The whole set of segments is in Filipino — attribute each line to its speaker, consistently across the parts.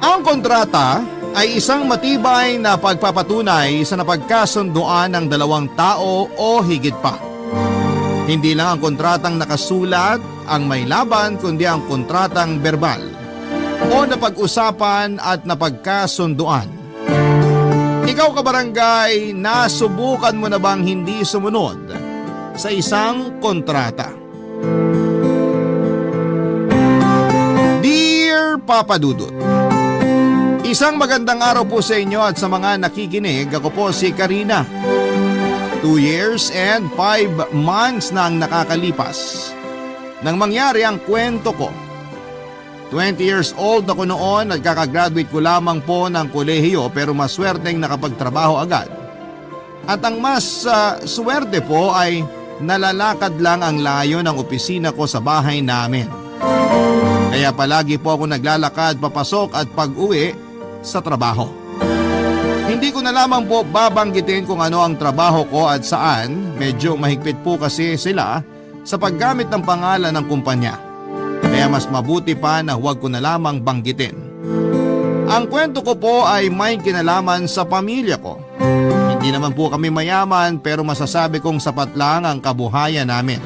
Speaker 1: Ang kontrata ay isang matibay na pagpapatunay sa napagkasunduan ng dalawang tao o higit pa. Hindi lang ang kontratang nakasulat ang may laban kundi ang kontratang verbal o napag-usapan at napagkasunduan. Ikaw kabarangay, nasubukan mo na bang hindi sumunod sa isang kontrata? Dear Papa Dudut, isang magandang araw po sa inyo at sa mga nakikinig. Ako po si Karina. 2 years and 5 months na ang nakakalipas nang mangyari ang kwento ko. 20 years old ako noon at kakagraduate ko lamang po ng kolehiyo pero maswerteng nakapagtrabaho agad. At ang mas swerte po ay nalalakad lang ang layo ng opisina ko sa bahay namin. Kaya palagi po ako naglalakad papasok at pag-uwi sa trabaho. Hindi ko na lamang po babanggitin kung ano ang trabaho ko at saan, medyo mahigpit po kasi sila sa paggamit ng pangalan ng kumpanya. Kaya mas mabuti pa na huwag ko na lamang banggitin. Ang kwento ko po ay may kinalaman sa pamilya ko. Hindi naman po kami mayaman pero masasabi kong sapat lang ang kabuhayan namin.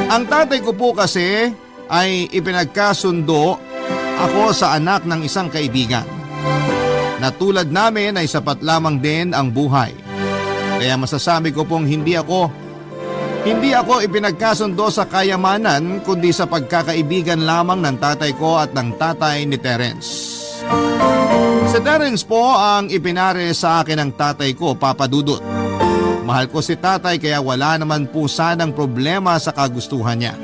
Speaker 1: Ang tatay ko po kasi ay ipinagkasundo ako sa anak ng isang kaibigan. Na tulad namin ay sapat lamang din ang buhay. Kaya masasabi ko pong hindi ako ipinagkasundo sa kayamanan kundi sa pagkakaibigan lamang ng tatay ko at ng tatay ni Terence. Si Terence po ang ipinare sa akin ng tatay ko, Papa Dudut. Mahal ko si tatay kaya wala naman po sanang problema sa kagustuhan niya.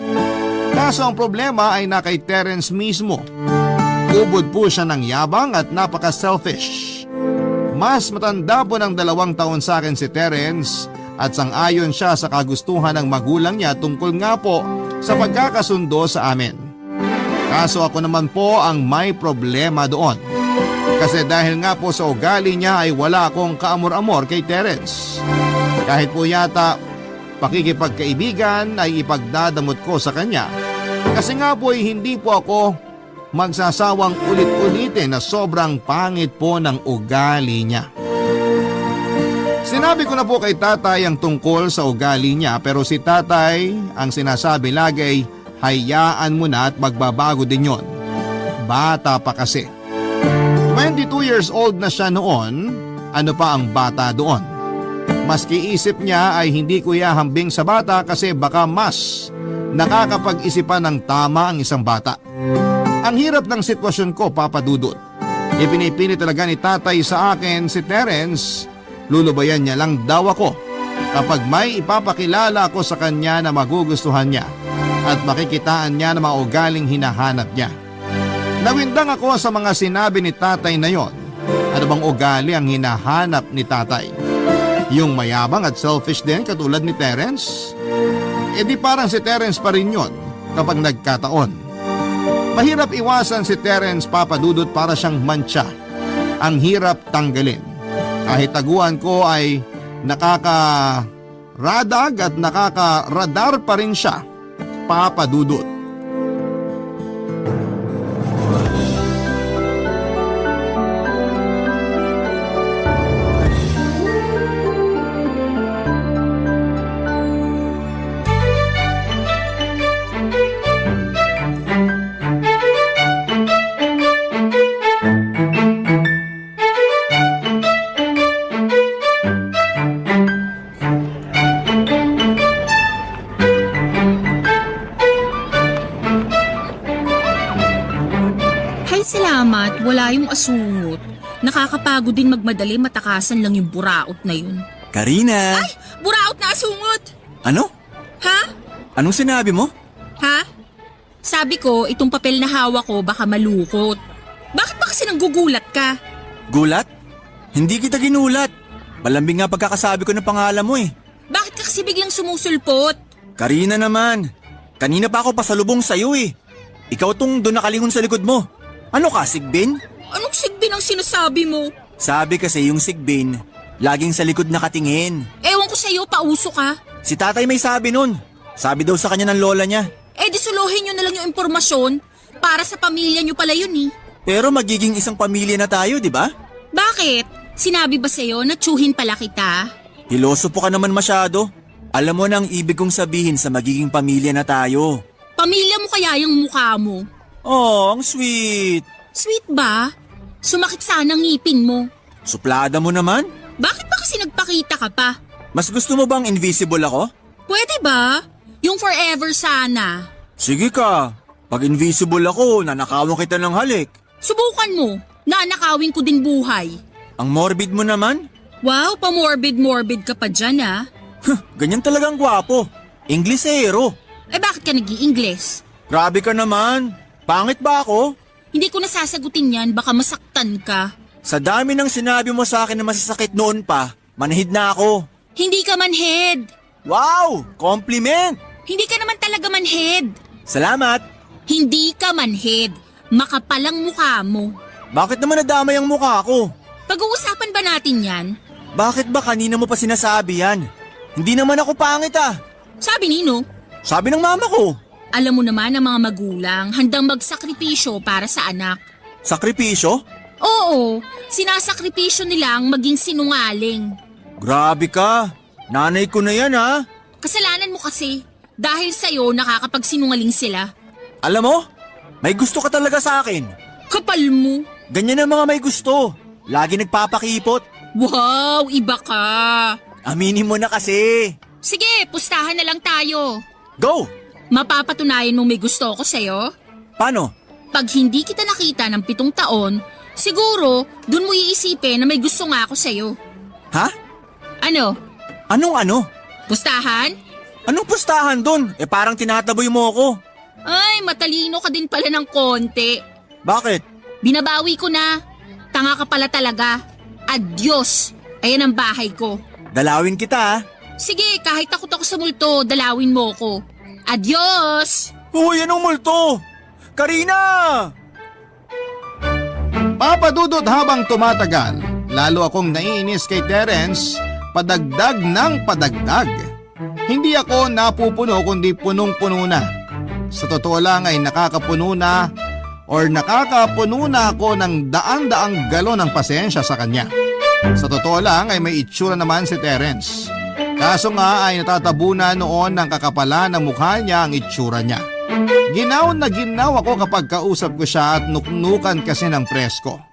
Speaker 1: Kaso ang problema ay na kay Terence mismo. Ubod po siya ng yabang at napaka-selfish. Mas matanda po ng 2 taon sa akin si Terence at sang-ayon siya sa kagustuhan ng magulang niya tungkol nga po sa pagkakasundo sa amin. Kaso ako naman po ang may problema doon. Kasi dahil nga po sa ugali niya ay wala akong kaamor-amor kay Terence. Kahit po yata pakikipagkaibigan ay ipagdadamot ko sa kanya. Kasi nga po ay hindi po ako magsasawang ulit-ulitin na sobrang pangit po ng ugali niya. Sinabi ko na po kay tatay ang tungkol sa ugali niya pero si tatay ang sinasabi lagi ay hayaan mo na at magbabago din yon. Bata pa kasi. 22 years old na siya noon, ano pa ang bata doon? Maski isip niya ay hindi ko ihahambing sa bata kasi baka mas nakakapag-isipan ng tama ang isang bata. Ang hirap ng sitwasyon ko, Papa Dudut. Ipinipili talaga ni tatay sa akin si Terence, lulubayan niya lang daw ako kapag may ipapakilala ako sa kanya na magugustuhan niya at makikitaan niya na mga ugaling hinahanap niya. Nawindang ako sa mga sinabi ni tatay na yon. Ano bang ugali ang hinahanap ni tatay? Yung mayabang at selfish din katulad ni Terence? E di parang si Terence pa rin yon kapag nagkataon. Mahirap iwasan si Terence, Papa Dudut, para siyang mantsa. Ang hirap tanggalin. Kahit taguan ko ay nakakaradag at nakakaradar pa rin siya, Papa Dudut.
Speaker 2: Salamat, wala yung asungot. Nakakapagod din magmadali, matakasan lang yung buraot na yun.
Speaker 3: Karina!
Speaker 2: Ay! Buraot na asungot!
Speaker 3: Ano?
Speaker 2: Ha?
Speaker 3: Anong sinabi mo?
Speaker 2: Ha? Sabi ko, itong papel na hawak ko baka malukot. Bakit ba kasi nanggugulat ka?
Speaker 3: Gulat? Hindi kita ginulat. Malambing nga pagkakasabi ko ng pangalan mo eh.
Speaker 2: Bakit ka kasi biglang sumusulpot?
Speaker 3: Karina naman. Kanina pa ako pasalubong sa'yo eh. Ikaw tong doon nakalingon sa likod mo. Ano ka, Sigbin?
Speaker 2: Anong sigbin ang sinasabi mo?
Speaker 3: Sabi kasi yung Sigbin, laging sa likod nakatingin.
Speaker 2: Ewan ko sa'yo, pauso ka.
Speaker 3: Si tatay may sabi nun. Sabi daw sa kanya ng lola niya.
Speaker 2: Eh di suluhin nyo na lang yung impormasyon. Para sa pamilya nyo pala yun eh.
Speaker 3: Pero magiging isang pamilya na tayo, di ba?
Speaker 2: Bakit? Sinabi ba sa'yo na tsuhin pala kita?
Speaker 3: Pilosopo ka naman masyado. Alam mo na ang ibig kong sabihin sa magiging pamilya na tayo.
Speaker 2: Pamilya mo kaya yung mukha mo?
Speaker 3: Oh, ang sweet.
Speaker 2: Sweet ba? Sumakit sana ang ngipin mo.
Speaker 3: Suplada mo naman.
Speaker 2: Bakit ba kasi nagpakita ka pa?
Speaker 3: Mas gusto mo bang invisible ako?
Speaker 2: Pwede ba? Yung forever sana.
Speaker 3: Sige ka. Pag invisible ako, nanakawan kita ng halik.
Speaker 2: Subukan mo. Nanakawin ko din buhay.
Speaker 3: Ang morbid mo naman.
Speaker 2: Wow, pa-morbid-morbid ka pa dyan ah.
Speaker 3: Ganyan talagang gwapo. Inglesero.
Speaker 2: Eh bakit ka nag-i-Ingles?
Speaker 3: Grabe ka naman. Pangit ba ako?
Speaker 2: Hindi ko nasasagutin yan, baka masaktan ka.
Speaker 3: Sa dami ng sinabi mo sa akin na masasakit noon pa, manhid na ako.
Speaker 2: Hindi ka manhead.
Speaker 3: Wow! Compliment!
Speaker 2: Hindi ka naman talaga manhead.
Speaker 3: Salamat!
Speaker 2: Hindi ka manhead. Makapalang mukha mo.
Speaker 3: Bakit naman nadamay ang mukha ko?
Speaker 2: Pag-uusapan ba natin yan?
Speaker 3: Bakit ba kanina mo pa sinasabi yan? Hindi naman ako pangit ah.
Speaker 2: Sabi nino,
Speaker 3: Sabi ng mama ko.
Speaker 2: alam mo naman ang mga magulang handang magsakripisyo para sa anak.
Speaker 3: Sakripisyo?
Speaker 2: Oo, sinasakripisyo nila ang maging sinungaling.
Speaker 3: Grabe ka. Nanay ko na yan ah.
Speaker 2: Kasalanan mo kasi. Dahil sa'yo nakakapagsinungaling sila.
Speaker 3: Alam mo, may gusto ka talaga sa akin.
Speaker 2: Kapal mo.
Speaker 3: Ganyan ang mga may gusto. Lagi nagpapakipot.
Speaker 2: Wow, iba ka.
Speaker 3: Aminin mo na kasi.
Speaker 2: Sige, pustahan na lang tayo.
Speaker 3: Go!
Speaker 2: Mapapatunayan mong may gusto ako sa'yo?
Speaker 3: Paano?
Speaker 2: Pag hindi kita nakita ng 7 taon, siguro dun mo iisipin na may gusto nga ako sa'yo.
Speaker 3: Ha?
Speaker 2: Ano?
Speaker 3: Anong ano?
Speaker 2: Pustahan?
Speaker 3: Anong pustahan doon? Parang tinataboy mo ako.
Speaker 2: Ay, matalino ka din pala ng konti.
Speaker 3: Bakit?
Speaker 2: Binabawi ko na. Tanga ka pala talaga. Adios. Ayan ang bahay ko.
Speaker 3: Dalawin kita ah.
Speaker 2: Sige, kahit takot ako sa multo, dalawin mo ko. Adios!
Speaker 3: Uy, anong multo? Karina!
Speaker 1: Papadudot habang tumatagal, lalo akong naiinis kay Terence, padagdag ng padagdag. Hindi ako napupuno kundi punong-puno na. Sa totoo lang ay nakakapuno na ako ng daan-daang galon ng pasensya sa kanya. Sa totoo lang ay may itsura naman si Terence. Kaso nga ay natatabunan noon ng kakapalan ng mukha niya ang itsura niya. Ginaw na ginaw ako kapag kausap ko siya at nuknukan kasi ng presko.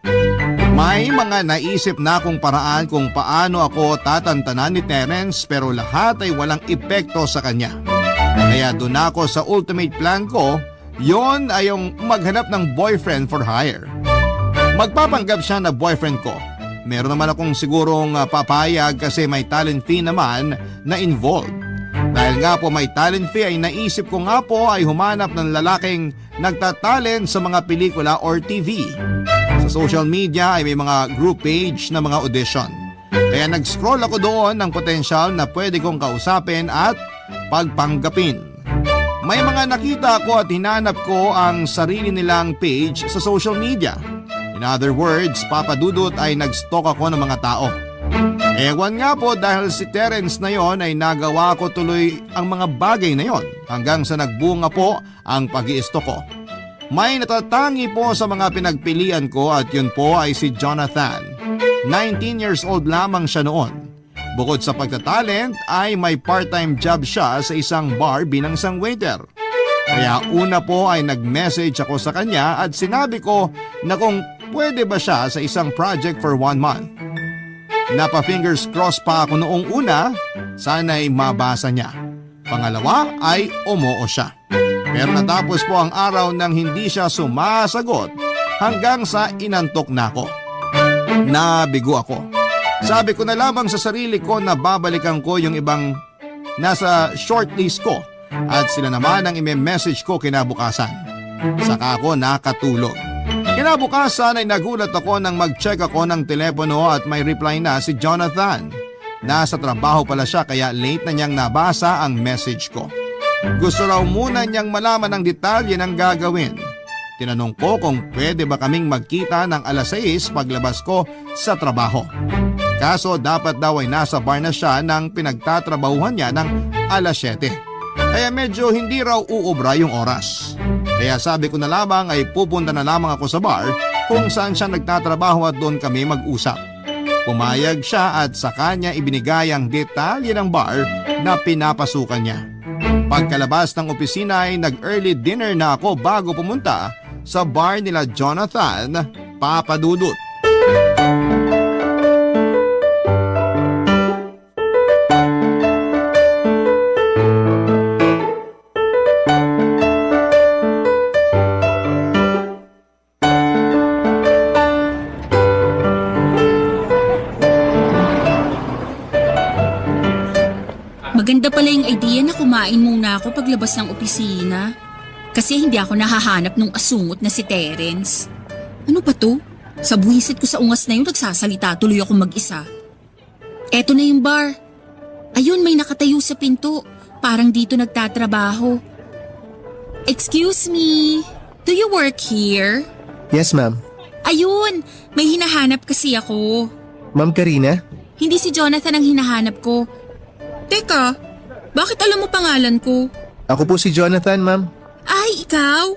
Speaker 1: May mga naisip na akong paraan kung paano ako tatantanan ni Terence pero lahat ay walang epekto sa kanya. Kaya doon ako sa ultimate plan ko, yon ay yung maghanap ng boyfriend for hire. Magpapanggap siya na boyfriend ko. Meron naman akong sigurong papayag kasi may talent fee naman na involved. Dahil nga po may talent fee ay naisip ko nga po ay humanap ng lalaking nagtatalent sa mga pelikula or TV. Sa social media ay may mga group page na mga audition. Kaya nag-scroll ako doon ng potensyal na pwede kong kausapin at pagpanggapin. May mga nakita ko at hinanap ko ang sarili nilang page sa social media. In other words, papadudot ay nag-stalk ako ng mga tao. Ewan nga po dahil si Terence na yon ay nagawa ko tuloy ang mga bagay na yon hanggang sa nagbunga po ang pag-i-stalk ko. May natatangi po sa mga pinagpilian ko at yun po ay si Jonathan. 19 years old lamang siya noon. Bukod sa pagtatalent ay may part-time job siya sa isang bar bilang isang waiter. Kaya una po ay nag-message ako sa kanya at sinabi ko na kung pwede ba siya sa isang project for 1 month. Napa-fingers crossed pa ako noong una, sana'y mabasa niya. Pangalawa ay umoo siya. Pero natapos po ang araw nang hindi siya sumasagot hanggang sa inantok na ako. Nabigo ako. Sabi ko na lamang sa sarili ko na babalikan ko yung ibang nasa shortlist ko at sila naman ang ime-message ko kinabukasan. Saka ako nakatulog. Kinabukasan ay nagulat ako nang mag-check ako ng telepono at may reply na si Jonathan. Nasa trabaho pala siya kaya late na niyang nabasa ang message ko. Gusto raw muna niyang malaman ang detalye ng gagawin. Tinanong ko kung pwede ba kaming magkita ng 6:00 paglabas ko sa trabaho. Kaso dapat daw ay nasa bar na siya nang pinagtatrabahuhan niya ng 7:00. Kaya medyo hindi raw uubra yung oras. Kaya sabi ko na lamang ay pupunta na lamang ako sa bar kung saan siya nagtatrabaho at doon kami mag-usap. Pumayag siya at sa kanya ibinigay ang detalye ng bar na pinapasukan niya. Pagkalabas ng opisina ay nag-early dinner na ako bago pumunta sa bar nila Jonathan, Papa Dudut.
Speaker 2: Maganda pala yung idea na kumain muna ako paglabas ng opisina. Kasi hindi ako nahahanap nung asungot na si Terence. Ano pa to? Sa buwisit ko sa ungas na yun, nagsasalita tuloy ako mag-isa. Eto na yung bar. Ayun, may nakatayo sa pinto. Parang dito nagtatrabaho. Excuse me, do you work here?
Speaker 4: Yes, ma'am.
Speaker 2: Ayun, may hinahanap kasi ako.
Speaker 4: Ma'am Karina?
Speaker 2: Hindi si Jonathan ang hinahanap ko. Teka, bakit alam mo pangalan ko?
Speaker 4: Ako po si Jonathan, ma'am.
Speaker 2: Ay, ikaw?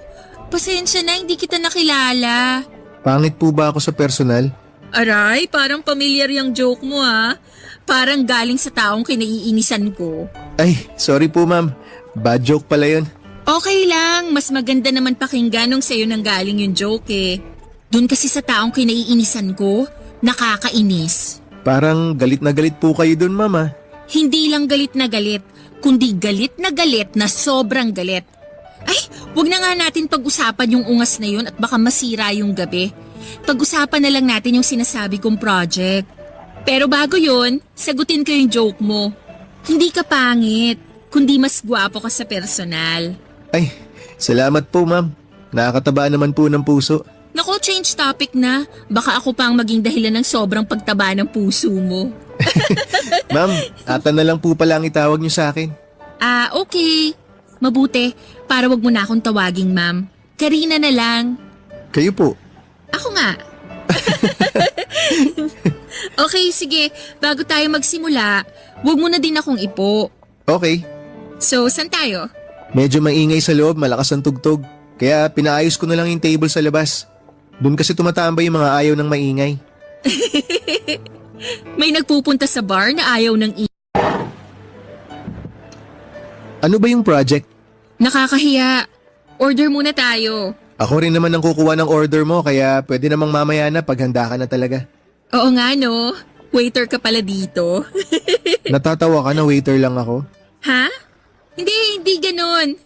Speaker 2: Pasensya na, hindi kita nakilala.
Speaker 4: Pangit po ba ako sa personal?
Speaker 2: Aray, parang familiar yung joke mo ha. Parang galing sa taong kinaiinisan ko.
Speaker 4: Ay, sorry po, ma'am. Bad joke pala yun.
Speaker 2: Okay lang, mas maganda naman pakinggan nung sa'yo nang galing yung joke eh. Doon kasi sa taong kinaiinisan ko, nakakainis.
Speaker 4: Parang galit na galit po kayo dun, ma'am, ah.
Speaker 2: Hindi lang galit kundi galit na sobrang galit. Ay, wag na nga natin pag-usapan yung ungas na yun at baka masira yung gabi. Pag-usapan na lang natin yung sinasabi kong project. Pero bago yun, sagutin ko yung joke mo. Hindi ka pangit, kundi mas gwapo ka sa personal.
Speaker 4: Ay, salamat po, ma'am. Nakakataba naman po ng puso.
Speaker 2: Naku, change topic na. Baka ako pa ang maging dahilan ng sobrang pagtaba ng puso mo.
Speaker 4: Ma'am, ata na lang po pala ang itawag niyo sa akin.
Speaker 2: Ah, okay. Mabuti, para wag mo na akong tawaging ma'am. Karina na lang.
Speaker 4: Kayo po.
Speaker 2: Ako nga. Okay, sige. Bago tayo magsimula, wag mo na din akong ipo.
Speaker 4: Okay.
Speaker 2: So, saan tayo?
Speaker 4: Medyo maingay sa loob, malakas ang tugtog. Kaya pinaayos ko na lang yung table sa labas. Doon kasi tumatambay yung mga ayaw ng maingay.
Speaker 2: May nagpupunta sa bar na ayaw ng
Speaker 4: Ano ba yung project?
Speaker 2: Nakakahiya. Order muna tayo.
Speaker 4: Ako rin naman ang kukuha ng order mo, kaya pwede namang mamaya na paghanda ka na talaga.
Speaker 2: Oo nga no. Waiter ka pala dito.
Speaker 4: Natatawa ka na waiter lang ako.
Speaker 2: Ha? Hindi ganon.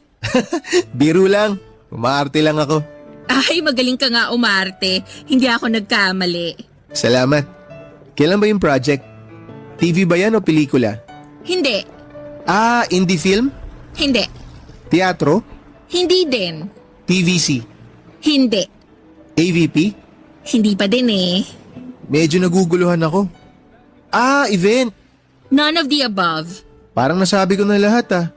Speaker 4: Biro lang. Umaarte lang ako.
Speaker 2: Ay, magaling ka nga umarte. Hindi ako nagkamali.
Speaker 4: Salamat. Kailan ba yung project? TV ba yan o pelikula?
Speaker 2: Hindi.
Speaker 4: Ah, indie film?
Speaker 2: Hindi.
Speaker 4: Teatro?
Speaker 2: Hindi din.
Speaker 4: TVC?
Speaker 2: Hindi.
Speaker 4: AVP?
Speaker 2: Hindi pa din eh.
Speaker 4: Medyo naguguluhan ako. Ah, event.
Speaker 2: None of the above.
Speaker 4: Parang nasabi ko na lahat ah.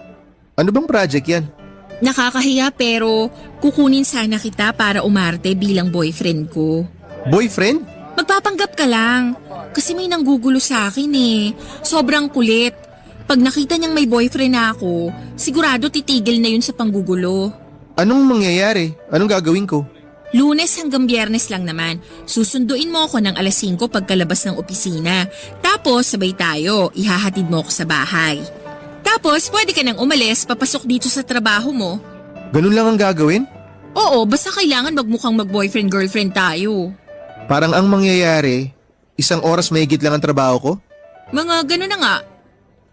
Speaker 4: Ano bang project yan?
Speaker 2: Nakakahiya pero kukunin sana kita para umarte bilang boyfriend ko.
Speaker 4: Boyfriend?
Speaker 2: Magpapanggap ka lang. Kasi may nanggugulo sa akin eh. Sobrang kulit. Pag nakita niyang may boyfriend na ako, sigurado titigil na yun sa panggugulo.
Speaker 4: Anong mangyayari? Anong gagawin ko?
Speaker 2: Lunes hanggang Biyernes lang naman. Susunduin mo ako ng alas 5 pagkalabas ng opisina. Tapos sabay tayo, ihahatid mo ako sa bahay. Tapos pwede ka nang umalis, papasok dito sa trabaho mo.
Speaker 4: Ganun lang ang gagawin?
Speaker 2: Oo, basta kailangan magmukhang mag-boyfriend-girlfriend tayo.
Speaker 4: Parang ang mangyayari, 1 oras mahigit lang ang trabaho ko?
Speaker 2: Mga ganun na nga.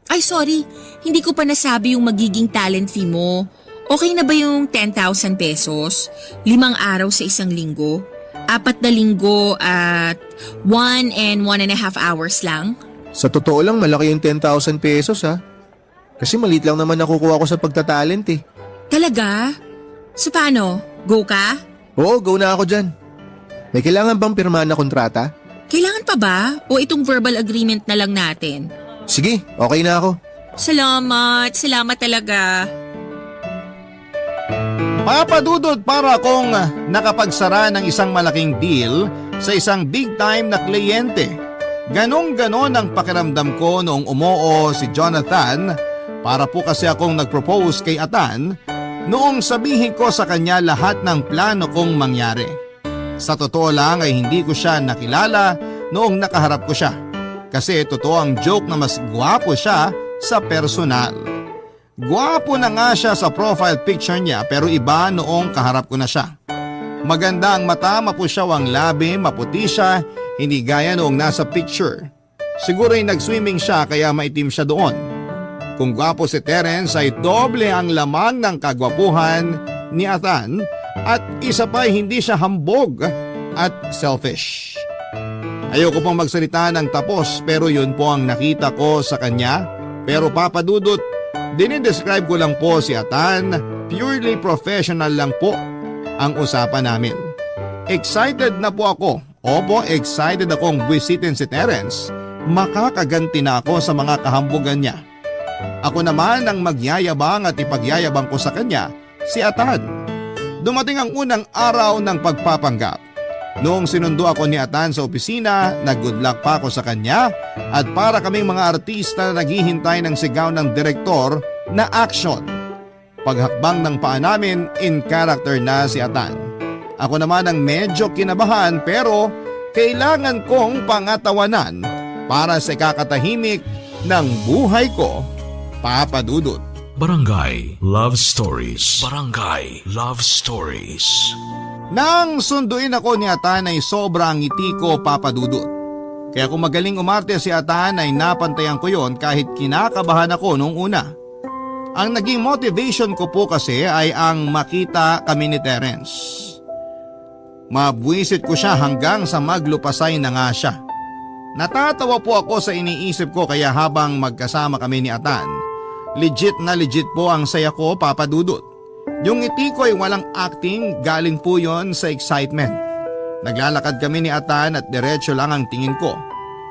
Speaker 2: Ay sorry, hindi ko pa nasabi yung magiging talent fee mo. Okay na ba yung 10,000 pesos? 5 araw sa 1 linggo? 4 na linggo at 1 and 1.5 hours lang?
Speaker 4: Sa totoo lang, malaki yung 10,000 pesos ha. Kasi maliit lang naman nakukuha ko sa pagtatalent eh.
Speaker 2: Talaga? So paano? Go ka?
Speaker 4: Oo, go na ako dyan. May kailangan bang pirmahan na kontrata?
Speaker 2: Kailangan pa ba? O itong verbal agreement na lang natin?
Speaker 4: Sige, okay na ako.
Speaker 2: Salamat talaga.
Speaker 1: Papadudod para akong nakapagsara ng isang malaking deal sa isang big time na kliyente. Ganon-ganon ang pakiramdam ko noong umoo si Jonathan para po kasi akong nag-propose kay Atan noong sabihin ko sa kanya lahat ng plano kong mangyari. Sa totoo lang ay hindi ko siya nakilala noong nakaharap ko siya. Kasi totoo ang joke na mas gwapo siya sa personal. Gwapo na nga siya sa profile picture niya pero iba noong kaharap ko na siya. Maganda ang mata, mapusyaw ang labi, maputi siya, hindi gaya noong nasa picture. Siguro ay nag-swimming siya kaya maitim siya doon. Kung gwapo si Terence ay doble ang lamang ng kagwapuhan ni Atan at isa pa ay hindi siya hambog at selfish. Ayoko pong magsalita ng tapos pero yun po ang nakita ko sa kanya. Pero Papa Dudut, dinidescribe ko lang po si Atan, purely professional lang po ang usapan namin. Excited na po ako. Opo, excited akong buwisitin si Terence. Makakaganti na ako sa mga kahambugan niya. Ako naman ang magyayabang at ipagyayabang ko sa kanya, si Atan. Dumating ang unang araw ng pagpapanggap. Noong sinundo ako ni Atan sa opisina, nag-good luck pa ako sa kanya at para kaming mga artista na naghihintay ng sigaw ng direktor na action. Paghakbang ng paa namin, in character na si Atan. Ako naman ang medyo kinabahan pero kailangan kong pangatawanan para sa kakatahimik ng buhay ko, Papa Dudut.
Speaker 5: Barangay Love Stories. Barangay Love Stories.
Speaker 1: Nang sunduin ako ni Atan ay sobrang ngiti ko, Papa Dudut. Kaya kung magaling umarte si Atan ay napantayan ko yon kahit kinakabahan ako noong una. Ang naging motivation ko po kasi ay ang makita kami ni Terence. Mabwisit ko siya hanggang sa maglupasay na nga siya. Natatawa po ako sa iniisip ko kaya habang magkasama kami ni Atan, legit na legit po ang saya ko, Papa Dudut. Yung ngiti ko ay walang acting, galing po yon sa excitement. Naglalakad kami ni Atan at diretso lang ang tingin ko.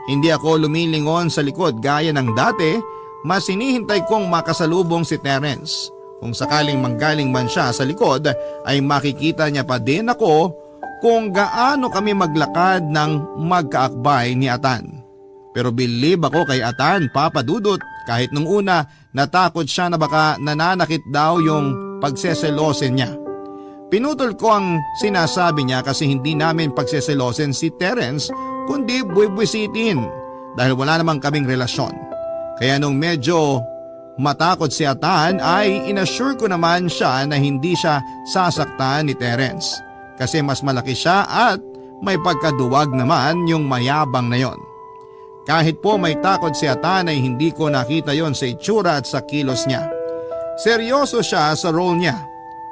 Speaker 1: Hindi ako lumilingon sa likod gaya ng dati, mas hinihintay kong makasalubong si Terence. Kung sakaling manggaling man siya sa likod ay makikita niya pa din ako kung gaano kami maglakad ng magkaakbay ni Atan. Pero believe ako kay Atan, Papa Dudut, kahit nung una natakot siya na baka nananakit daw yung pagseselosin niya. Pinutol ko ang sinasabi niya kasi hindi namin pagseselosin si Terence kundi buibwisitin dahil wala namang kaming relasyon. Kaya nung medyo matakot si Atan ay inassure ko naman siya na hindi siya sasaktan ni Terence. Kasi mas malaki siya at may pagkaduwag naman yung mayabang na yon. Kahit po may takot si Atan ay hindi ko nakita yon sa itsura at sa kilos niya. Seryoso siya sa role niya.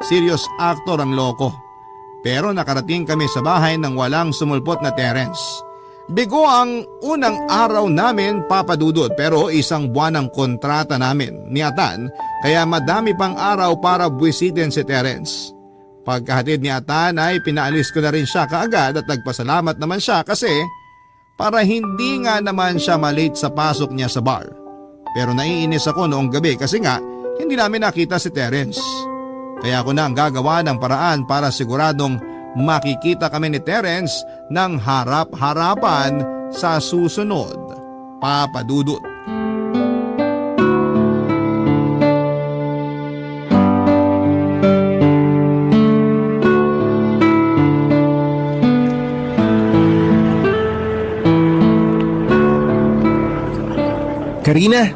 Speaker 1: Serious actor ang loko. Pero nakarating kami sa bahay nang walang sumulpot na Terence. Bigo ang unang araw namin, Papa Dudut, pero isang buwan ang kontrata namin ni Atan kaya madami pang araw para buwisitin si Terence. Pagkahatid ni Atan ay pinaalis ko na rin siya kaagad at nagpasalamat naman siya kasi para hindi nga naman siya malate sa pasok niya sa bar. Pero naiinis ako noong gabi kasi nga hindi namin nakita si Terence. Kaya ako na ang gagawa ng paraan para siguradong makikita kami ni Terence ng harap-harapan sa susunod, Papa Dudut.
Speaker 4: Karina,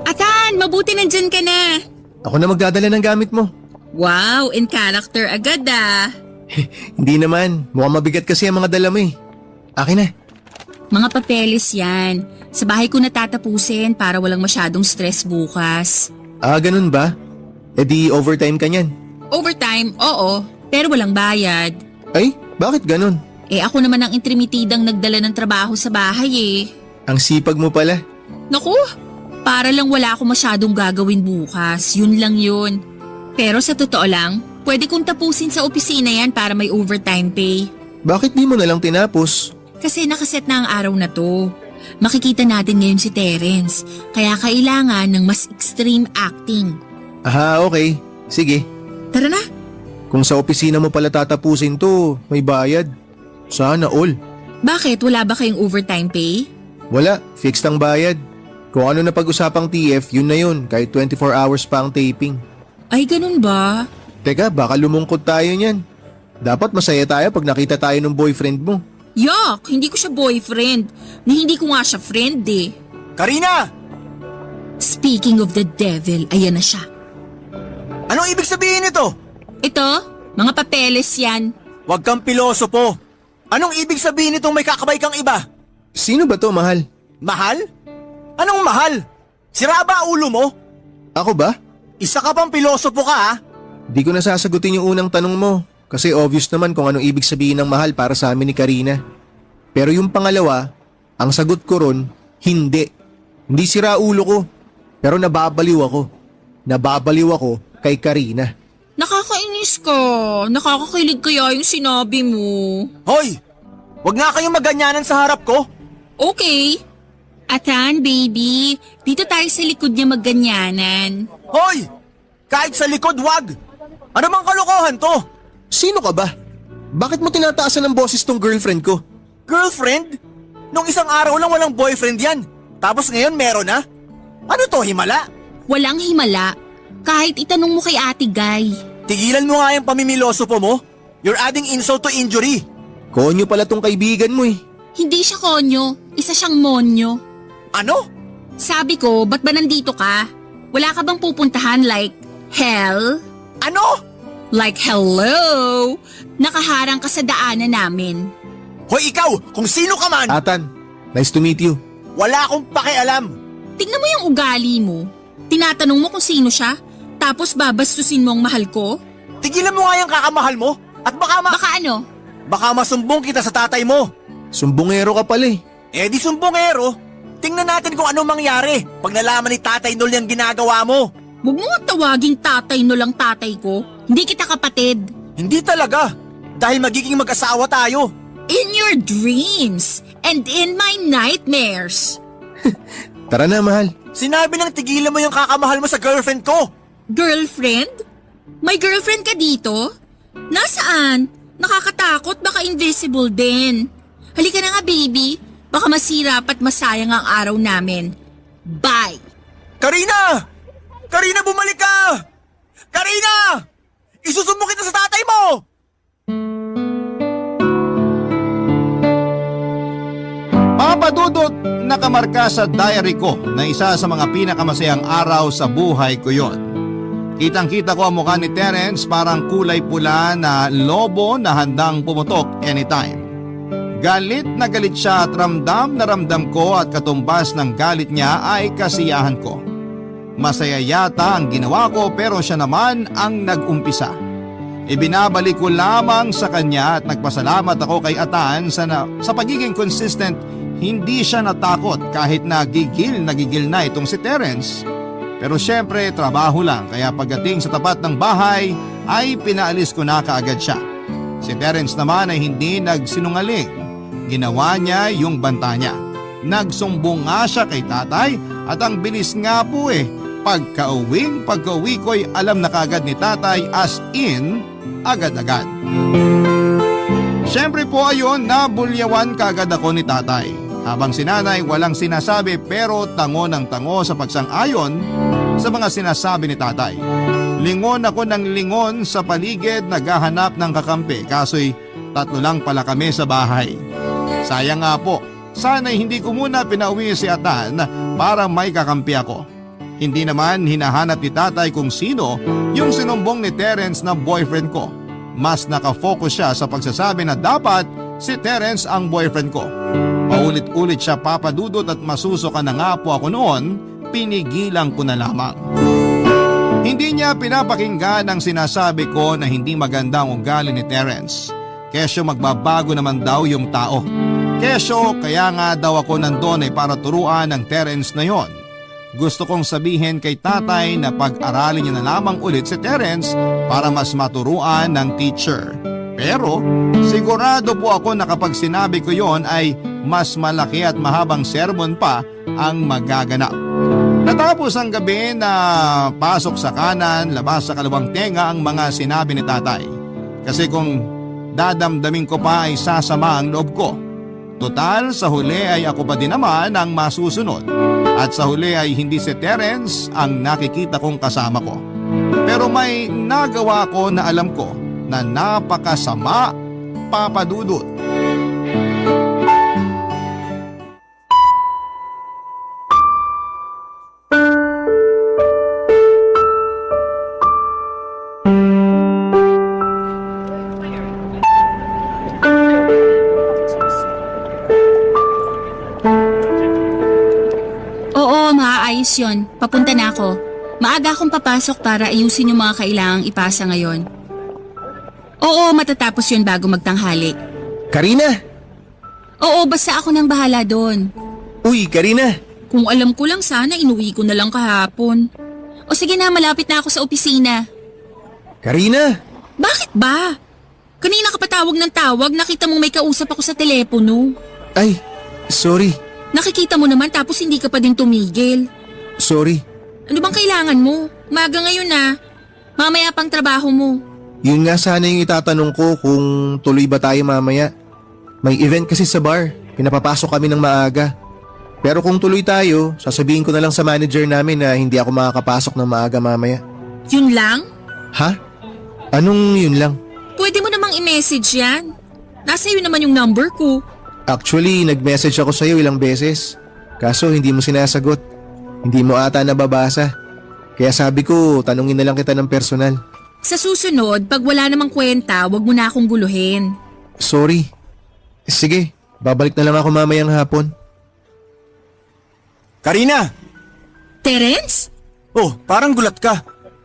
Speaker 2: Atan, mabuti nandyan ka na.
Speaker 4: ako na magdadala ng gamit mo.
Speaker 2: Wow, in character agad ah.
Speaker 4: Hindi naman, mukhang mabigat kasi ang mga dala mo eh. Akin na.
Speaker 2: Mga papeles yan. Sa bahay ko natatapusin para walang masyadong stress bukas.
Speaker 4: Ah, ganun ba? E di overtime ka niyan.
Speaker 2: Overtime, oo, pero walang bayad.
Speaker 4: Ay, bakit ganun?
Speaker 2: Eh ako naman ang intrimitidang nagdala ng trabaho sa bahay eh.
Speaker 4: Ang sipag mo pala.
Speaker 2: Naku, para lang wala ako masyadong gagawin bukas, yun lang yun. Pero sa totoo lang, pwede kong tapusin sa opisina yan para may overtime pay.
Speaker 4: Bakit di mo nalang tinapos?
Speaker 2: Kasi nakaset na ang araw na to. Makikita natin ngayon si Terence, kaya kailangan ng mas extreme acting.
Speaker 4: Aha, okay. Sige.
Speaker 2: Tara na.
Speaker 4: Kung sa opisina mo pala tatapusin to, may bayad. Sana all.
Speaker 2: Bakit? Wala ba kayong overtime pay?
Speaker 4: Wala, fixed ang bayad. Kung ano na pag-usapang TF, yun na yun, kahit 24 hours pa ang taping.
Speaker 2: Ay, ganun ba?
Speaker 4: Teka, baka lumungkot tayo niyan. Dapat masaya tayo pag nakita tayo ng boyfriend mo.
Speaker 2: Yuck! Hindi ko siya boyfriend. Ni hindi ko nga siya friend eh.
Speaker 3: Karina!
Speaker 2: Speaking of the devil, ayan na siya.
Speaker 3: Anong ibig sabihin nito?
Speaker 2: Ito, mga papeles yan.
Speaker 3: Huwag kang pilosopo. Anong ibig sabihin nitong may kakabay kang iba?
Speaker 4: Sino ba to, mahal?
Speaker 3: Mahal? Anong mahal? Sira ba ulo mo?
Speaker 4: Ako ba?
Speaker 3: Isa ka pang pilosopo ka ha?
Speaker 4: Di ko nasasagutin yung unang tanong mo kasi obvious naman kung anong ibig sabihin ng mahal para sa amin ni Karina. Pero yung pangalawa, ang sagot ko ron, hindi. Hindi sira ulo ko, pero nababaliw ako. Nababaliw ako kay Karina.
Speaker 2: Nakakainis ka. Nakakakilig kaya yung sinabi mo.
Speaker 3: Hoy! Huwag nga kayong maganyanan sa harap ko.
Speaker 2: Okay. Atan, baby. Dito tayo sa likod niya magganyanan.
Speaker 3: Hoy! Kahit sa likod, wag! Ano bang kalokohan to?
Speaker 4: Sino ka ba? Bakit mo tinataasan ng boses tong girlfriend ko?
Speaker 3: Girlfriend? Nung isang araw lang walang boyfriend yan. Tapos ngayon meron na? Ano to, himala?
Speaker 2: Walang himala. Kahit itanong mo kay Ate Guy.
Speaker 3: Tigilan mo nga yung pamimilosopo mo. You're adding insult to injury.
Speaker 4: Konyo pala tong kaibigan mo eh.
Speaker 2: Hindi siya konyo. Isa siyang monyo.
Speaker 3: Ano?
Speaker 2: Sabi ko, ba't ba nandito ka? Wala ka bang pupuntahan like hell?
Speaker 3: Ano?
Speaker 2: Like hello? Nakaharang ka sa daanan namin.
Speaker 3: Hoy ikaw, kung sino ka man,
Speaker 4: Atan, nice to meet you.
Speaker 3: wala akong pakialam.
Speaker 2: Tingnan mo yung ugali mo. Tinatanong mo kung sino siya, tapos babastusin mo ang mahal ko?
Speaker 3: Tigilan mo nga yung kakamahal mo. At
Speaker 2: Baka ano?
Speaker 3: baka masumbong kita sa tatay mo.
Speaker 4: Sumbongero ka pala eh.
Speaker 3: Eh di sumbongero. Tingnan natin kung anong mangyari pag nalaman ni Tatay Nol yung ginagawa mo.
Speaker 2: Huwag mo nga tawaging tatay no lang tatay ko. Hindi kita kapatid.
Speaker 3: Hindi talaga. Dahil magiging mag-asawa tayo.
Speaker 2: In your dreams and in my nightmares.
Speaker 4: Tara na, mahal.
Speaker 3: Sinabi nang tigilan mo yung kakamahal mo sa girlfriend ko.
Speaker 2: Girlfriend? May girlfriend ka dito? Nasaan? Nakakatakot, baka invisible din. Halika na nga baby, baka masira at masayang ang araw namin. Bye!
Speaker 3: Karina! Karina, bumalik ka! Karina! Isusumbong kita sa tatay mo!
Speaker 1: Papadudot, nakamarka sa diary ko na isa sa mga pinakamasayang araw sa buhay ko yon. Kitang-kita ko ang mukha ni Terence, parang kulay pula na lobo na handang pumutok anytime. Galit na galit siya at ramdam na ramdam ko at katumbas ng galit niya ay kasiyahan ko. Masaya yata ang ginawa ko pero siya naman ang nag-umpisa. Ibinabalik ko lamang sa kanya at nagpasalamat ako kay Atan sa pagiging consistent. Hindi siya natakot kahit nagigil na itong si Terence. Pero syempre trabaho lang kaya pagdating sa tapat ng bahay ay pinaalis ko na kaagad siya. Si Terence naman ay hindi nagsinungaling. Ginawa niya yung banta niya. Nagsumbong nga siya kay tatay at ang bilis nga po eh. Pagka-uwi ko'y alam na kaagad ni tatay as in agad-agad. Syempre po ayon nabulyawan kaagad ako ni tatay. Habang si nanay walang sinasabi pero tango ng tango sa pagsang-ayon sa mga sinasabi ni tatay. Lingon ako ng lingon sa paligid naghahanap ng kakampi kaso'y 3 lang pala kami sa bahay. Sayang nga po, sana'y hindi ko muna pinauwi si Atan para may kakampi ako. Hindi naman hinahanap ni tatay kung sino yung sinumbong ni Terence na boyfriend ko. Mas nakafocus siya sa pagsasabi na dapat si Terence ang boyfriend ko. Paulit-ulit siya papadudot at masusuka na nga po ako noon, pinigilan ko na lamang. Hindi niya pinapakinggan ang sinasabi ko na hindi maganda ang ugali ni Terence. Kesyo magbabago naman daw yung tao. Kesyo kaya nga daw ako nandun ay para turuan ng Terence na yon. Gusto kong sabihin kay tatay na pag-aralin niya na lamang ulit si Terence para mas maturuan ng teacher. Pero sigurado po ako na kapag sinabi ko yon ay mas malaki at mahabang sermon pa ang magaganap. Natapos ang gabi na pasok sa kanan, labas sa kaliwang tenga ang mga sinabi ni tatay. Kasi kung dadamdamin ko pa ay sasama ang loob ko. Total sa huli ay ako pa din naman ang masusunod. At sa huli ay hindi si Terence ang nakikita kong kasama ko. Pero may nagawa ko na alam ko na napakasama, Papa Dudut.
Speaker 2: Oo, maaayos yun. Papunta na ako. Maaga akong papasok para ayusin yung mga kailangang ipasa ngayon. Oo, matatapos yun bago magtanghali.
Speaker 4: Karina!
Speaker 2: Oo, basta ako nang bahala doon.
Speaker 4: Uy, Karina!
Speaker 2: Kung alam ko lang sana, inuwi ko na lang kahapon. O sige na, malapit na ako sa opisina.
Speaker 4: Karina!
Speaker 2: Bakit ba? Kanina ka pa tawag ng tawag, nakita mong may kausap ako sa telepono.
Speaker 4: Ay, sorry.
Speaker 2: Nakikita mo naman tapos hindi ka pa din tumigil.
Speaker 4: Sorry.
Speaker 2: Ano bang kailangan mo? Maga ngayon na. Mamaya pang trabaho mo.
Speaker 4: Yun nga sana yung itatanong ko kung tuloy ba tayo mamaya. May event kasi sa bar. Pinapapasok kami ng maaga. Pero kung tuloy tayo, sasabihin ko na lang sa manager namin na hindi ako makakapasok ng maaga mamaya.
Speaker 2: Yun lang?
Speaker 4: Ha? Anong yun lang?
Speaker 2: Pwede mo namang i-message yan. Nasa iyo naman yung number ko.
Speaker 4: Actually, nag-message ako sa'yo ilang beses. Kaso hindi mo sinasagot. Hindi mo ata nababasa. Kaya sabi ko, tanungin na lang kita ng personal.
Speaker 2: Sa susunod, pag wala namang kwenta, wag mo na akong guluhin.
Speaker 4: Sorry. Sige, babalik na lang ako mamayang hapon.
Speaker 3: Karina!
Speaker 2: Terence?
Speaker 3: Oh, parang gulat ka.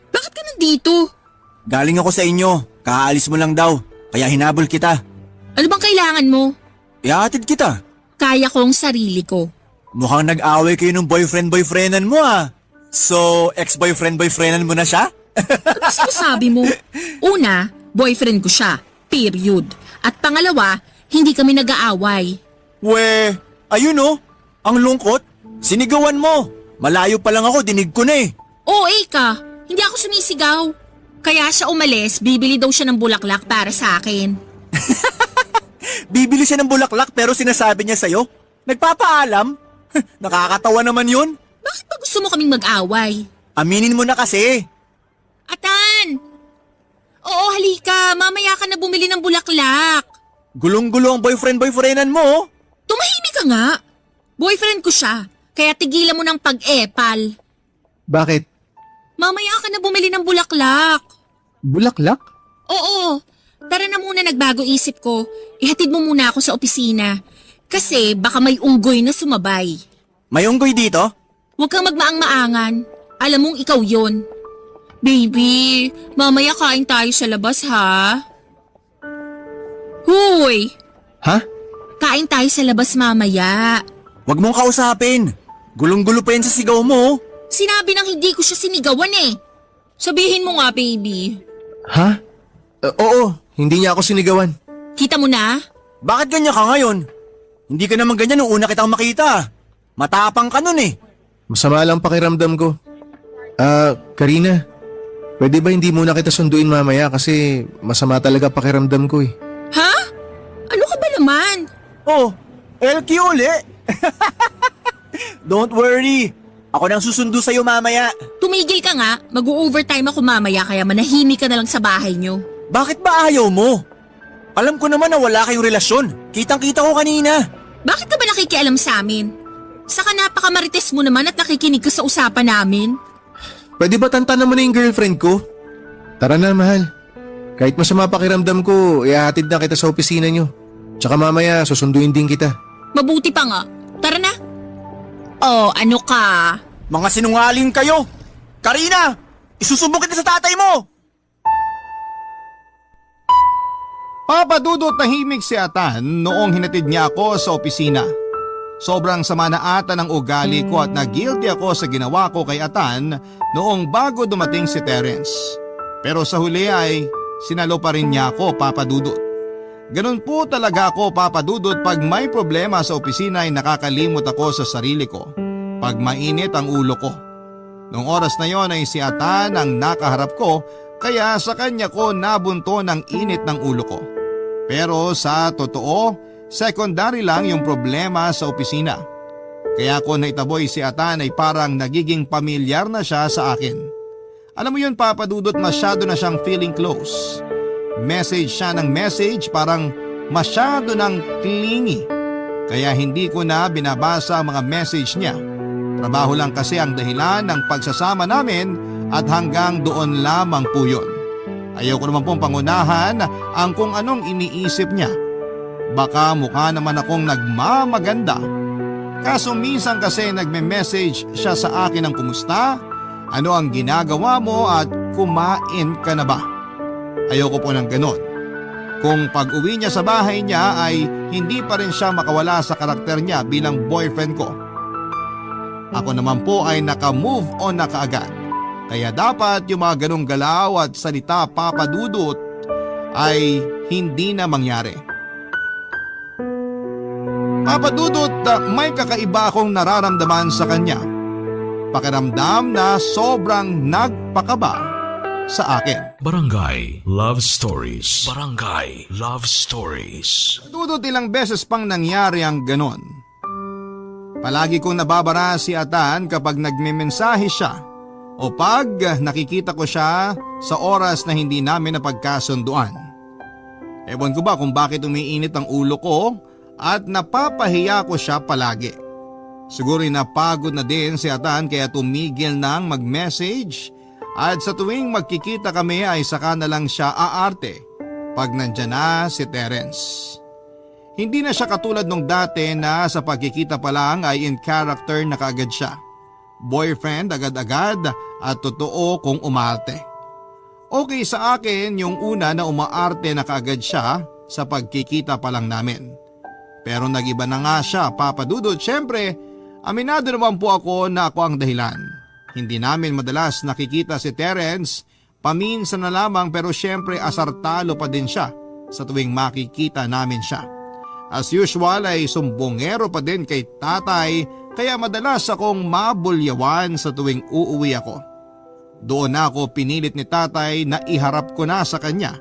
Speaker 2: Bakit ka nandito?
Speaker 3: Galing ako sa inyo. Kaalis mo lang daw. Kaya hinabol kita.
Speaker 2: Ano bang kailangan mo?
Speaker 3: Ihatid kita.
Speaker 2: Kaya kong sarili ko.
Speaker 3: Mukhang nag-away kayo ng boyfriend-boyfriendan mo ah. So, ex-boyfriend-boyfriendan mo na siya?
Speaker 2: Ano sinasabi mo? Una, boyfriend ko siya. Period. At pangalawa, hindi kami nag-aaway.
Speaker 3: We, ayun oh. Ang lungkot. Sinigawan mo. Malayo pa lang ako, dinig ko na eh.
Speaker 2: OA ka. Hindi ako sumisigaw. Kaya siya umalis, bibili daw siya ng bulaklak para sa akin.
Speaker 3: Bibili siya ng bulaklak pero sinasabi niya sa'yo? Nagpapaalam? Nakakatawa naman yun.
Speaker 2: Bakit ba gusto mo kaming mag-away?
Speaker 3: Aminin mo na kasi.
Speaker 2: Atan! Oo, halika. Mamaya ka na bumili ng bulaklak.
Speaker 3: Gulong-gulo ang boyfriend-boyfriendan mo oh.
Speaker 2: Tumahimik ka nga. Boyfriend ko siya. Kaya tigilan mo ng pag-epal.
Speaker 4: Bakit?
Speaker 2: Mamaya ka na bumili ng bulaklak.
Speaker 4: Bulaklak?
Speaker 2: Oo. Tara na muna, nagbago isip ko. Ihatid mo muna ako sa opisina. Kasi baka may unggoy na sumabay.
Speaker 3: May unggoy dito?
Speaker 2: Huwag kang magmaang-maangan. Alam mong ikaw yon. Baby, mamaya kain tayo sa labas ha? Huy!
Speaker 4: Ha?
Speaker 2: Kain tayo sa labas mamaya.
Speaker 3: Wag mong kausapin. Gulong-gulo pa yan sa sigaw mo oh.
Speaker 2: Sinabi nang hindi ko siya sinigawan eh. Sabihin mo nga, baby.
Speaker 4: Ha? Oo, hindi niya ako sinigawan.
Speaker 2: Kita mo na?
Speaker 3: Bakit ganyan ka ngayon? Hindi ka naman ganyan nung una kitang makita. Matapang ka nun eh.
Speaker 4: Masama lang pakiramdam ko. Karina, pwede ba hindi muna kita sunduin mamaya kasi masama talaga pakiramdam ko eh.
Speaker 2: Ha? Ano ka ba naman?
Speaker 3: Oh, LQ uli. Don't worry. Ako nang susundo sa'yo mamaya.
Speaker 2: Tumigil ka nga. Mag-overtime ako mamaya kaya manahimik ka na lang sa bahay nyo.
Speaker 3: Bakit ba ayaw mo? Alam ko naman na wala kayong relasyon. Kitang-kita ko kanina.
Speaker 2: Bakit ka ba nakikialam sa amin? Saka napakamarites mo naman at nakikinig ka sa usapan namin.
Speaker 4: Pwede ba tantanan mo na yung girlfriend ko? Tara na, mahal. Kahit masama pakiramdam ko, ihahatid na kita sa opisina nyo. Tsaka mamaya, susunduin din kita.
Speaker 2: Mabuti pa nga. Tara na. Oh, ano ka?
Speaker 3: Mga sinungaling kayo. Karina, isusumbong kita sa tatay mo.
Speaker 1: Papa Dudut, tahimik si Atan noong hinatid niya ako sa opisina. Sobrang sama na ata ng ugali ko at na-guilty ako sa ginawa ko kay Atan noong bago dumating si Terence. Pero sa huli ay sinalo pa rin niya ako, Papa Dudut. Ganun po talaga ako, Papa Dudut, pag may problema sa opisina ay nakakalimot ako sa sarili ko. Pag mainit ang ulo ko. Noong oras na yon ay si Atan ang nakaharap ko kaya sa kanya ko nabunto ng init ng ulo ko. Pero sa totoo, secondary lang yung problema sa opisina. Kaya ko naitaboy si Atan ay parang nagiging pamilyar na siya sa akin. Alam mo yun, Papa Dudut, masyado na siyang feeling close. Message siya ng message, parang masyado ng clingy. Kaya hindi ko na binabasa ang mga message niya. Trabaho lang kasi ang dahilan ng pagsasama namin at hanggang doon lamang po yun. Ayaw ko naman pong pangunahan ang kung anong iniisip niya. Baka mukha naman akong nagmamaganda. Kaso minsan kasi nagme-message siya sa akin ng kumusta, ano ang ginagawa mo at kumain ka na ba? Ayoko po ng ganon. Kung pag-uwi niya sa bahay niya ay hindi pa rin siya makawala sa karakter niya bilang boyfriend ko. Ako naman po ay naka-move on na kaagad. Kaya dapat yung mga ganong galaw at salita, Papa Dudut, ay hindi na mangyari. Papa Dudut, may kakaiba akong nararamdaman sa kanya. Pakiramdam na sobrang nagpakaba sa akin.
Speaker 5: Barangay Love Stories. Barangay Love Stories.
Speaker 1: Dudut, ilang beses pang nangyari ang ganon. Palagi kong nababara si Atan kapag nagmemensahe siya o pag nakikita ko siya sa oras na hindi namin napagkasunduan. Ewan ko ba kung bakit umiinit ang ulo ko at napapahiya ko siya palagi. Siguro napagod na din si Atan kaya tumigil nang mag-message at sa tuwing magkikita kami ay saka na lang siya aarte pag nandyan na si Terence. Hindi na siya katulad nung dati na sa pagkikita pa lang ay in character na kaagad siya. Boyfriend agad-agad at totoo kung umarte. Okay sa akin yung una na umaarte na kaagad siya sa pagkikita pa lang namin. Pero nagiba na nga siya, Papa Dudut. Siyempre, aminado naman po ako na ako ang dahilan. Hindi namin madalas nakikita si Terence, paminsan na lamang pero siyempre asartalo pa din siya sa tuwing makikita namin siya. As usual ay sumbongero pa din kay tatay kaya madalas akong mabulyawan sa tuwing uuwi ako. Doon na ako pinilit ni tatay na iharap ko na sa kanya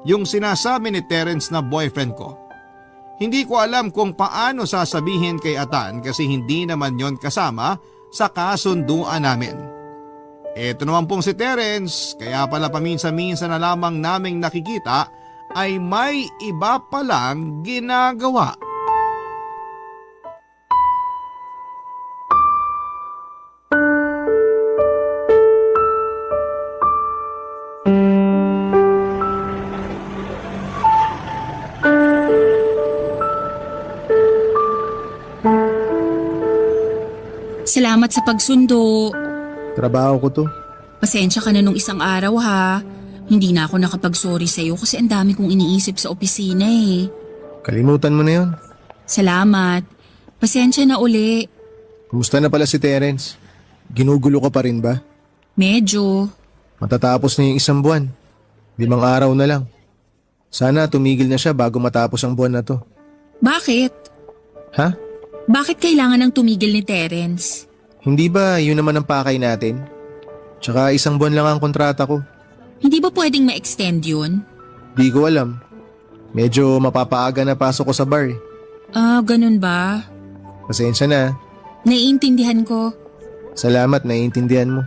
Speaker 1: yung sinasabi ni Terence na boyfriend ko. Hindi ko alam kung paano sasabihin kay Atan kasi hindi naman yon kasama sa kasunduan namin. Eto naman pong si Terence, kaya pala paminsan-minsan na lamang naming nakikita ay may iba palang ginagawa.
Speaker 2: Salamat sa pagsundo.
Speaker 4: Trabaho ko to.
Speaker 2: Pasensya ka na nung isang araw ha. Hindi na ako nakapag-sorry sa'yo kasi ang dami kong iniisip sa opisina eh.
Speaker 4: Kalimutan mo na yon.
Speaker 2: Salamat. Pasensya na uli.
Speaker 4: Kumusta na pala si Terence? Ginugulo ka pa rin ba?
Speaker 2: Medyo.
Speaker 4: Matatapos na yung isang buwan. 5 araw na lang. Sana tumigil na siya bago matapos ang buwan na to.
Speaker 2: Bakit?
Speaker 4: Ha?
Speaker 2: Bakit kailangan ng tumigil ni Terence?
Speaker 4: Hindi ba yun naman ang pakay natin? Tsaka 1 buwan lang ang kontrata ko.
Speaker 2: Hindi ba pwedeng ma-extend yun?
Speaker 4: Di ko alam. Medyo mapapaaga na pasok ko sa bar eh.
Speaker 2: Ganun ba?
Speaker 4: Pasensya na.
Speaker 2: Naiintindihan ko.
Speaker 4: Salamat, naiintindihan mo.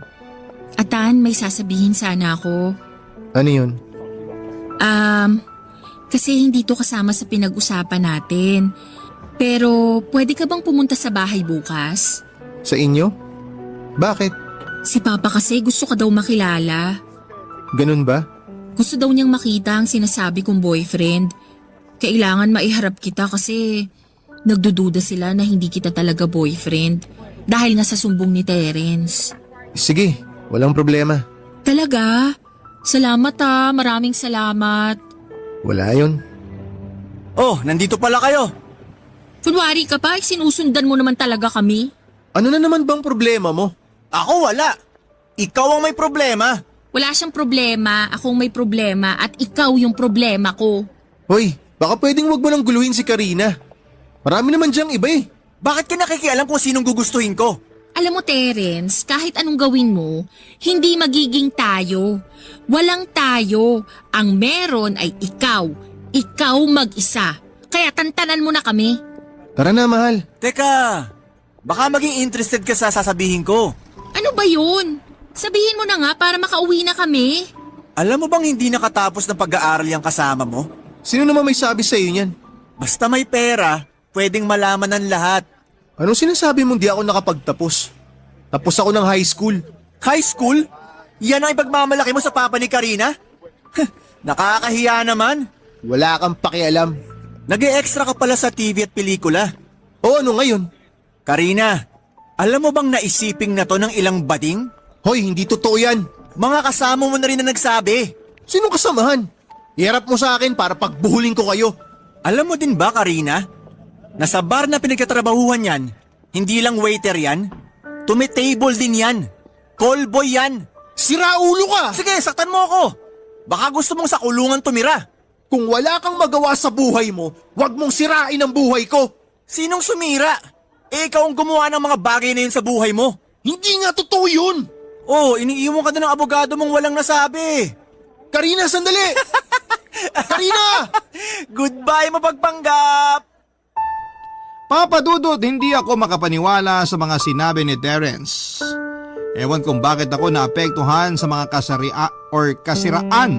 Speaker 2: Atan, may sasabihin sana ako.
Speaker 4: Ano yun?
Speaker 2: Kasi hindi to kasama sa pinag-usapan natin. Pero pwede ka bang pumunta sa bahay bukas?
Speaker 4: Sa inyo? Bakit?
Speaker 2: Si Papa kasi gusto ka daw makilala.
Speaker 4: Ganun ba?
Speaker 2: Gusto daw niyang makita ang sinasabi kong boyfriend. Kailangan maiharap kita kasi nagdududa sila na hindi kita talaga boyfriend dahil nga sa sumbong ni Terence.
Speaker 4: Sige, walang problema.
Speaker 2: Talaga? Salamat maraming salamat.
Speaker 4: Wala yun.
Speaker 3: Oh, nandito pala kayo.
Speaker 2: Kunwari ka pa, sinusundan mo naman talaga kami.
Speaker 4: Ano na naman bang problema mo?
Speaker 3: Ako wala. Ikaw ang may problema.
Speaker 2: Wala siyang problema, akong may problema at ikaw yung problema ko.
Speaker 4: Hoy, baka pwedeng wag mo nang guluhin si Karina. Marami naman diyang iba eh.
Speaker 3: Bakit ka nakikialam kung sinong gugustuhin ko?
Speaker 2: Alam mo Terence, kahit anong gawin mo, hindi magiging tayo. Walang tayo. Ang meron ay ikaw. Ikaw mag-isa. Kaya tantanan mo na kami.
Speaker 4: Tara na, mahal.
Speaker 3: Teka, baka maging interested ka sa sasabihin ko.
Speaker 2: Ano ba yun? Sabihin mo na nga para makauwi na kami.
Speaker 3: Alam mo bang hindi nakatapos ng pag-aaral yung kasama mo?
Speaker 4: Sino naman may sabi sa'yo niyan?
Speaker 3: Basta may pera, pwedeng malaman ng lahat.
Speaker 4: Anong sinasabi mong di ako nakapagtapos? Tapos ako ng high school.
Speaker 3: High school? Yan ang ipagmamalaki mo sa papa ni Karina? Nakakahiya naman.
Speaker 4: Wala kang pakialam.
Speaker 3: Nag-e-extra ka pala sa TV at pelikula.
Speaker 4: O ano ngayon?
Speaker 3: Karina, alam mo bang naisiping na to ng ilang bading?
Speaker 4: Hoy, hindi totoo yan.
Speaker 3: Mga kasama mo na rin na nagsabi.
Speaker 4: Sinong kasamahan? Iharap mo sa akin para pagbuhulin ko kayo.
Speaker 3: Alam mo din ba, Karina? Nasa bar na pinagtatrabahuhan yan, hindi lang waiter yan, tumitable din yan. Callboy yan.
Speaker 4: Sira ulo ka!
Speaker 3: Sige, saktan mo ako. Baka gusto mong sa kulungan tumira.
Speaker 4: Kung wala kang magawa sa buhay mo, huwag mong sirain ang buhay ko.
Speaker 3: Sinong sumira? Eh, ikaw ang gumawa ng mga bagay na yun sa buhay mo.
Speaker 4: Hindi nga totoo yun.
Speaker 3: Oh, iniiwan ka na ng abogado mong walang nasabi.
Speaker 4: Karina, sandali! Karina!
Speaker 3: Goodbye, mapagpanggap!
Speaker 1: Papa Dudut, hindi ako makapaniwala sa mga sinabi ni Terence. Ewan kung bakit ako naapektuhan sa mga kasiraan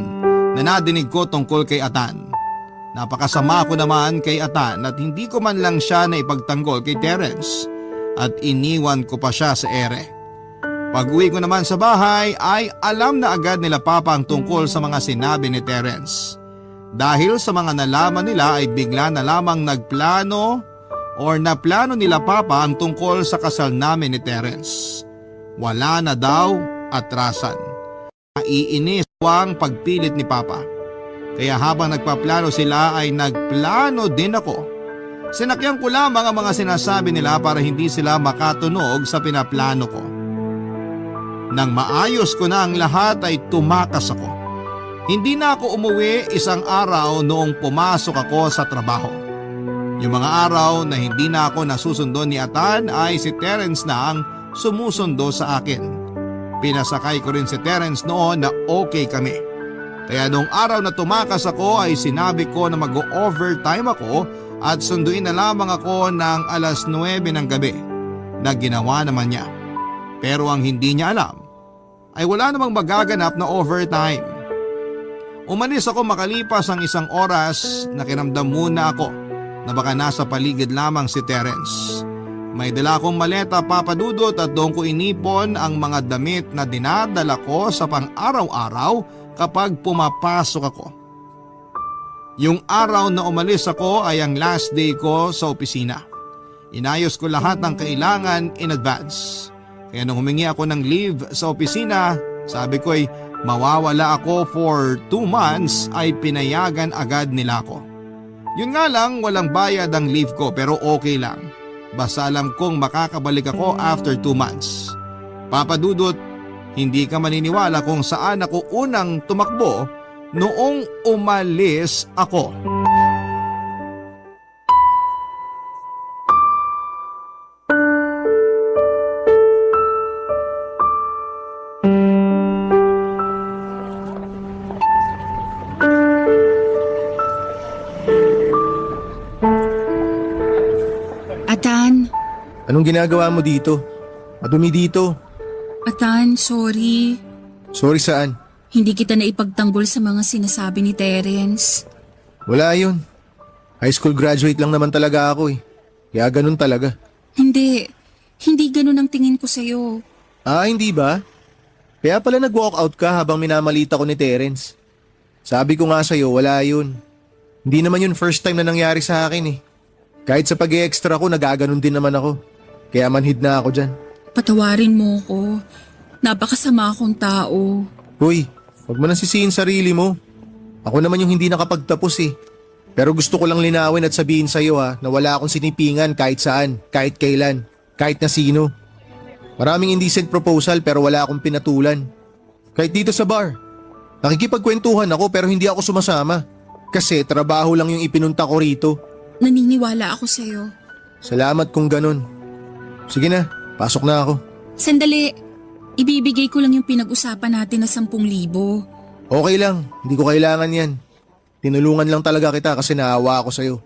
Speaker 1: na nadinig ko tungkol kay Atan. Napakasama ko naman kay Atan at hindi ko man lang siya na ipagtanggol kay Terence at iniwan ko pa siya sa ere. Pag-uwi ko naman sa bahay ay alam na agad nila Papa ang tungkol sa mga sinabi ni Terence. Dahil sa mga nalaman nila ay bigla na lamang naplano nila Papa ang tungkol sa kasal namin ni Terence. Wala na daw atrasan. Naiinis ang pagpilit ni Papa. Kaya habang nagpaplano sila ay nagplano din ako. Sinakyan ko lamang ang mga sinasabi nila para hindi sila makatunog sa pinaplano ko. Nang maayos ko na ang lahat ay tumakas ako. Hindi na ako umuwi isang araw noong pumasok ako sa trabaho. Yung mga araw na hindi na ako nasusundo ni Atan ay si Terence na ang sumusundo sa akin. Pinasakay ko rin si Terence noon na okay kami. Kaya noong araw na tumakas ako ay sinabi ko na mag-overtime ako at sunduin na lamang ako ng 9:00 ng gabi na ginawa naman niya. Pero ang hindi niya alam ay wala namang magaganap na overtime. Umalis ako makalipas ang 1 oras na kinamdam muna ako na baka nasa paligid lamang si Terence. May dala akong maleta, Papa Dudut, at doon ko inipon ang mga damit na dinadala ko sa pang-araw-araw kapag pumapasok ako. Yung araw na umalis ako ay ang last day ko sa opisina. Inayos ko lahat ng kailangan in advance. Kaya nung humingi ako ng leave sa opisina, sabi ko ay mawawala ako for 2 months ay pinayagan agad nila ako. Yun nga lang, walang bayad ang leave ko pero okay lang. Basta alam kong makakabalik ako after 2 months. Papa Dudut, hindi ka maniniwala kung saan ako unang tumakbo noong umalis ako.
Speaker 2: Atan,
Speaker 4: Anong ginagawa mo dito? Madumi dito.
Speaker 2: Atan, sorry.
Speaker 4: Sorry saan?
Speaker 2: Hindi kita na ipagtanggol sa mga sinasabi ni Terence.
Speaker 4: Wala yun. High school graduate lang naman talaga ako eh. Kaya ganun talaga.
Speaker 2: Hindi ganun ang tingin ko sa'yo.
Speaker 4: Ah, hindi ba? Kaya pala nag-walk out ka habang minamalita ko ni Terence. Sabi ko nga sa'yo, wala yun. Hindi naman yun first time na nangyari sa akin eh. Kahit sa pag-extra ko, nagaganon din naman ako. Kaya manhid na ako dyan.
Speaker 2: Patawarin mo ko. Napakasama akong tao.
Speaker 4: Hoy, huwag mo nang sisihin sarili mo. Ako naman yung hindi nakapagtapos eh. Pero gusto ko lang linawin at sabihin sa'yo na wala akong sinipingan kahit saan, kahit kailan, kahit na sino. Maraming indecent proposal pero wala akong pinatulan. Kahit dito sa bar. Nakikipagkwentuhan ako pero hindi ako sumasama. Kasi trabaho lang yung ipinunta ko rito.
Speaker 2: Naniniwala ako sa'yo.
Speaker 4: Salamat kung ganun. Sige na, pasok na ako.
Speaker 2: Sandali, ibibigay ko lang yung pinag-usapan natin na 10,000.
Speaker 4: Okay lang, hindi ko kailangan yan. Tinulungan lang talaga kita kasi naawa ako sa'yo.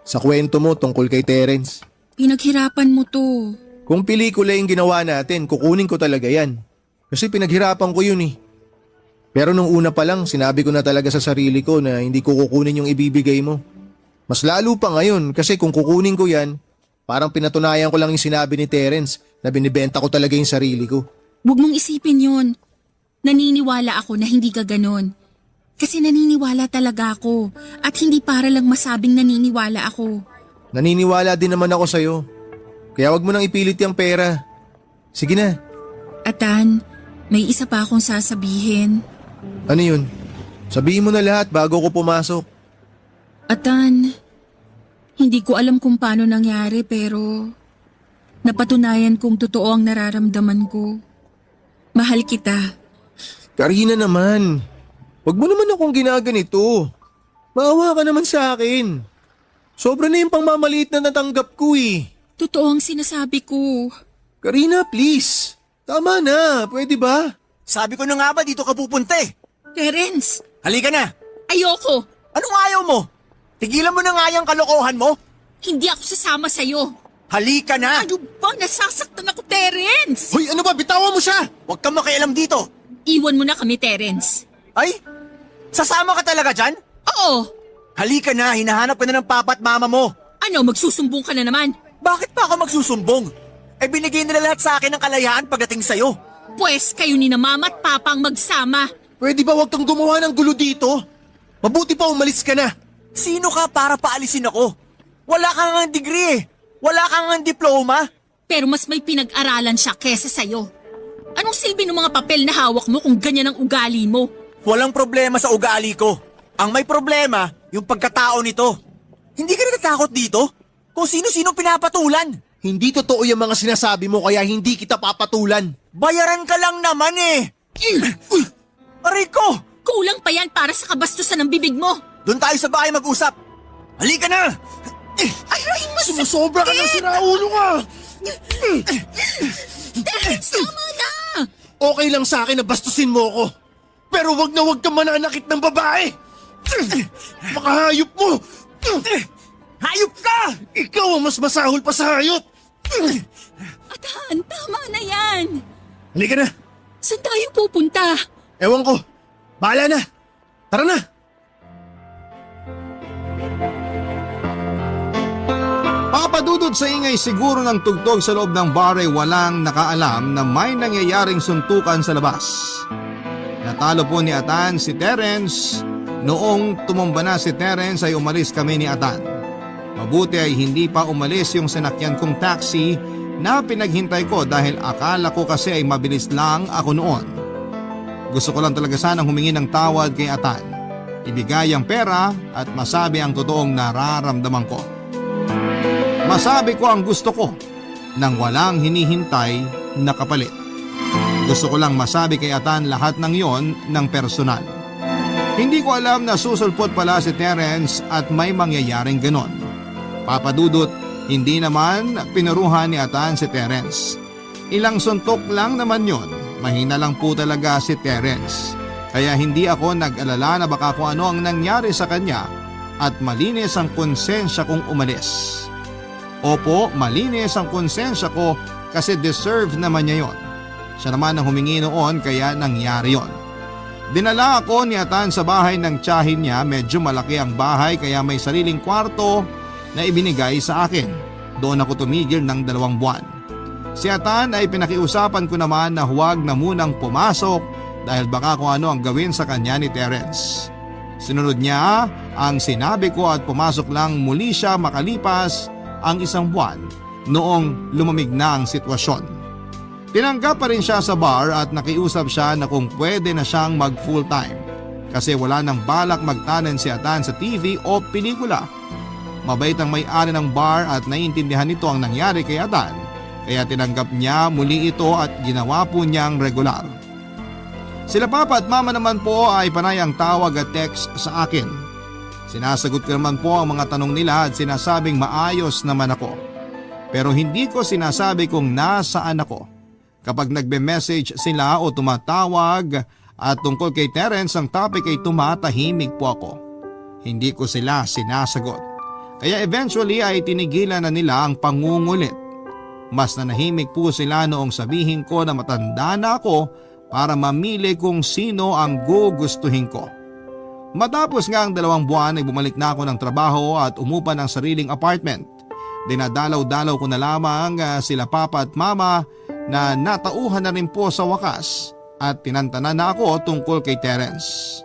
Speaker 4: Sa kwento mo tungkol kay Terence.
Speaker 2: Pinaghirapan mo to.
Speaker 4: Kung pelikula yung ginawa natin, kukunin ko talaga yan. Kasi pinaghirapan ko yun eh. Pero nung una pa lang, sinabi ko na talaga sa sarili ko na hindi ko kukunin yung ibibigay mo. Mas lalo pa ngayon kasi kung kukunin ko yan, parang pinatunayan ko lang yung sinabi ni Terence na binibenta ko talaga yung sarili ko.
Speaker 2: Huwag mong isipin yun. Naniniwala ako na hindi ka ganon. Kasi naniniwala talaga ako at hindi para lang masabing naniniwala ako.
Speaker 4: Naniniwala din naman ako sa'yo. Kaya wag mo nang ipilit yung pera. Sige na.
Speaker 2: Atan, may isa pa akong sasabihin.
Speaker 4: Ano yun? Sabihin mo na lahat bago ko pumasok.
Speaker 2: Atan, hindi ko alam kung paano nangyari pero napatunayan kong totoo ang nararamdaman ko. Mahal kita.
Speaker 4: Karina naman. Wag mo naman akong ginaganito. Maawa ka naman sa akin. Sobra na yung pangmamaliit na natanggap ko eh.
Speaker 2: Totoo ang sinasabi ko.
Speaker 4: Karina, please. Tama na, pwede ba?
Speaker 3: Sabi ko na nga ba dito ka pupunta eh.
Speaker 2: Terence,
Speaker 3: Halika na.
Speaker 2: ayoko.
Speaker 3: Anong ayaw mo? Tigilan mo na nga yung kalokohan mo.
Speaker 2: Hindi ako sasama sa'yo.
Speaker 3: Halika na.
Speaker 2: Ano ba? Nasasaktan ako, Terence!
Speaker 4: Hoy, ano ba? Bitawan mo siya!
Speaker 3: Huwag kang makialam dito.
Speaker 2: Iwan mo na kami, Terence.
Speaker 3: Ay, sasama ka talaga dyan?
Speaker 2: Oo.
Speaker 3: Halika na, hinahanap ka na ng papa at mama mo.
Speaker 2: Ano, magsusumbong ka na naman?
Speaker 3: Bakit pa ako magsusumbong? Eh binigay nila lahat sa akin ng kalayaan pagdating sa'yo.
Speaker 2: Pwes kayo ni na mama at papa ang magsama.
Speaker 4: Pwede ba wag kang gumawa ng gulo dito? Mabuti pa umalis ka na.
Speaker 3: Sino ka para paalisin ako? Wala kang nga degree eh. Wala kang nga diploma.
Speaker 2: Pero mas may pinag-aralan siya kesa sa'yo. Anong silbi ng mga papel na hawak mo kung ganyan ang ugali mo?
Speaker 3: Walang problema sa ugali ko. Ang may problema, yung pagkatao nito. Hindi ka natatakot dito? Kung sino-sino pinapatulan.
Speaker 4: Hindi totoo yung mga sinasabi mo kaya hindi kita papatulan.
Speaker 3: Bayaran ka lang naman eh.
Speaker 4: Uy!
Speaker 3: Aray ko!
Speaker 2: Kulang pa yan para sa kabastusan ng bibig mo.
Speaker 3: Doon tayo sa bahay mag-usap. Halika na!
Speaker 2: Aray,
Speaker 4: Sumusobra ka ng sinaulo ka!
Speaker 2: Terence, tama na!
Speaker 4: Okay lang sa akin na bastusin mo ko. Pero wag na wag kang mananakit ng babae! Makahayop mo!
Speaker 3: Hayop ka!
Speaker 4: Ikaw ang mas masahol pa sa hayop!
Speaker 2: Atan, tama na yan.
Speaker 4: Halika na!
Speaker 2: Saan tayo pupunta?
Speaker 4: Ewan ko. Bahala na! Tara na!
Speaker 1: Papadudod sa ingay siguro ng tugtog sa loob ng bar ay walang nakaalam na may nangyayaring suntukan sa labas. Natalo po ni Atan si Terence. Noong tumumba na si Terence ay umalis kami ni Atan. Mabuti ay hindi pa umalis yung sinakyan kong taxi na pinaghintay ko dahil akala ko kasi ay mabilis lang ako noon. Gusto ko lang talaga sanang humingi ng tawad kay Atan. Ibigay ang pera at masabi ang totoong nararamdaman ko. Masabi ko ang gusto ko nang walang hinihintay na kapalit. Gusto ko lang masabi kay Atan lahat ng yon ng personal. Hindi ko alam na susulpot pala si Terence at may mangyayaring ganon. Papadudot, hindi naman pinaruhan ni Atan si Terence. Ilang suntok lang naman yon. Mahina lang po talaga si Terence. Kaya hindi ako nag-alala na baka kung ano ang nangyari sa kanya at malinis ang konsensya kong umalis. Opo, malinis ang konsensya ko kasi deserve naman niya yon. Siya naman ang humingi noon kaya nangyari yon. Dinala ako ni Atan sa bahay ng tiyahin niya. Medyo malaki ang bahay kaya may sariling kwarto na ibinigay sa akin. Doon ako tumigil ng 2 buwan. Si Atan ay pinakiusapan ko naman na huwag na munang pumasok dahil baka kung ano ang gawin sa kanya ni Terence. Sinunod niya ang sinabi ko at pumasok lang muli siya makalipas ang 1 buwan noong lumamig na ang sitwasyon. Tinanggap pa rin siya sa bar at nakiusap siya na kung pwede na siyang mag full time kasi wala nang balak magtanan si Atan sa TV o pelikula. Mabait ang may-ari ng bar at naiintindihan nito ang nangyari kay Atan kaya tinanggap niya muli ito at ginawa po niyang regular. Sila papa at mama naman po ay panay ang tawag at text sa akin. Sinasagot ko naman po ang mga tanong nila at sinasabing maayos naman ako. Pero hindi ko sinasabi kung nasaan ako. Kapag nagbe-message sila o tumatawag at tungkol kay Terence ang topic ay tumatahimik po ako. Hindi ko sila sinasagot. Kaya eventually ay tinigilan na nila ang pangungulit. Mas nanahimik po sila noong sabihin ko na matanda na ako para mamili kung sino ang gugustuhin ko. Matapos nga ang 2 buwan ay bumalik na ako ng trabaho at umupa ng sariling apartment. Dinadalaw-dalaw ko na lamang sila papa at mama na natauhan na rin po sa wakas at tinantanan na ako tungkol kay Terence.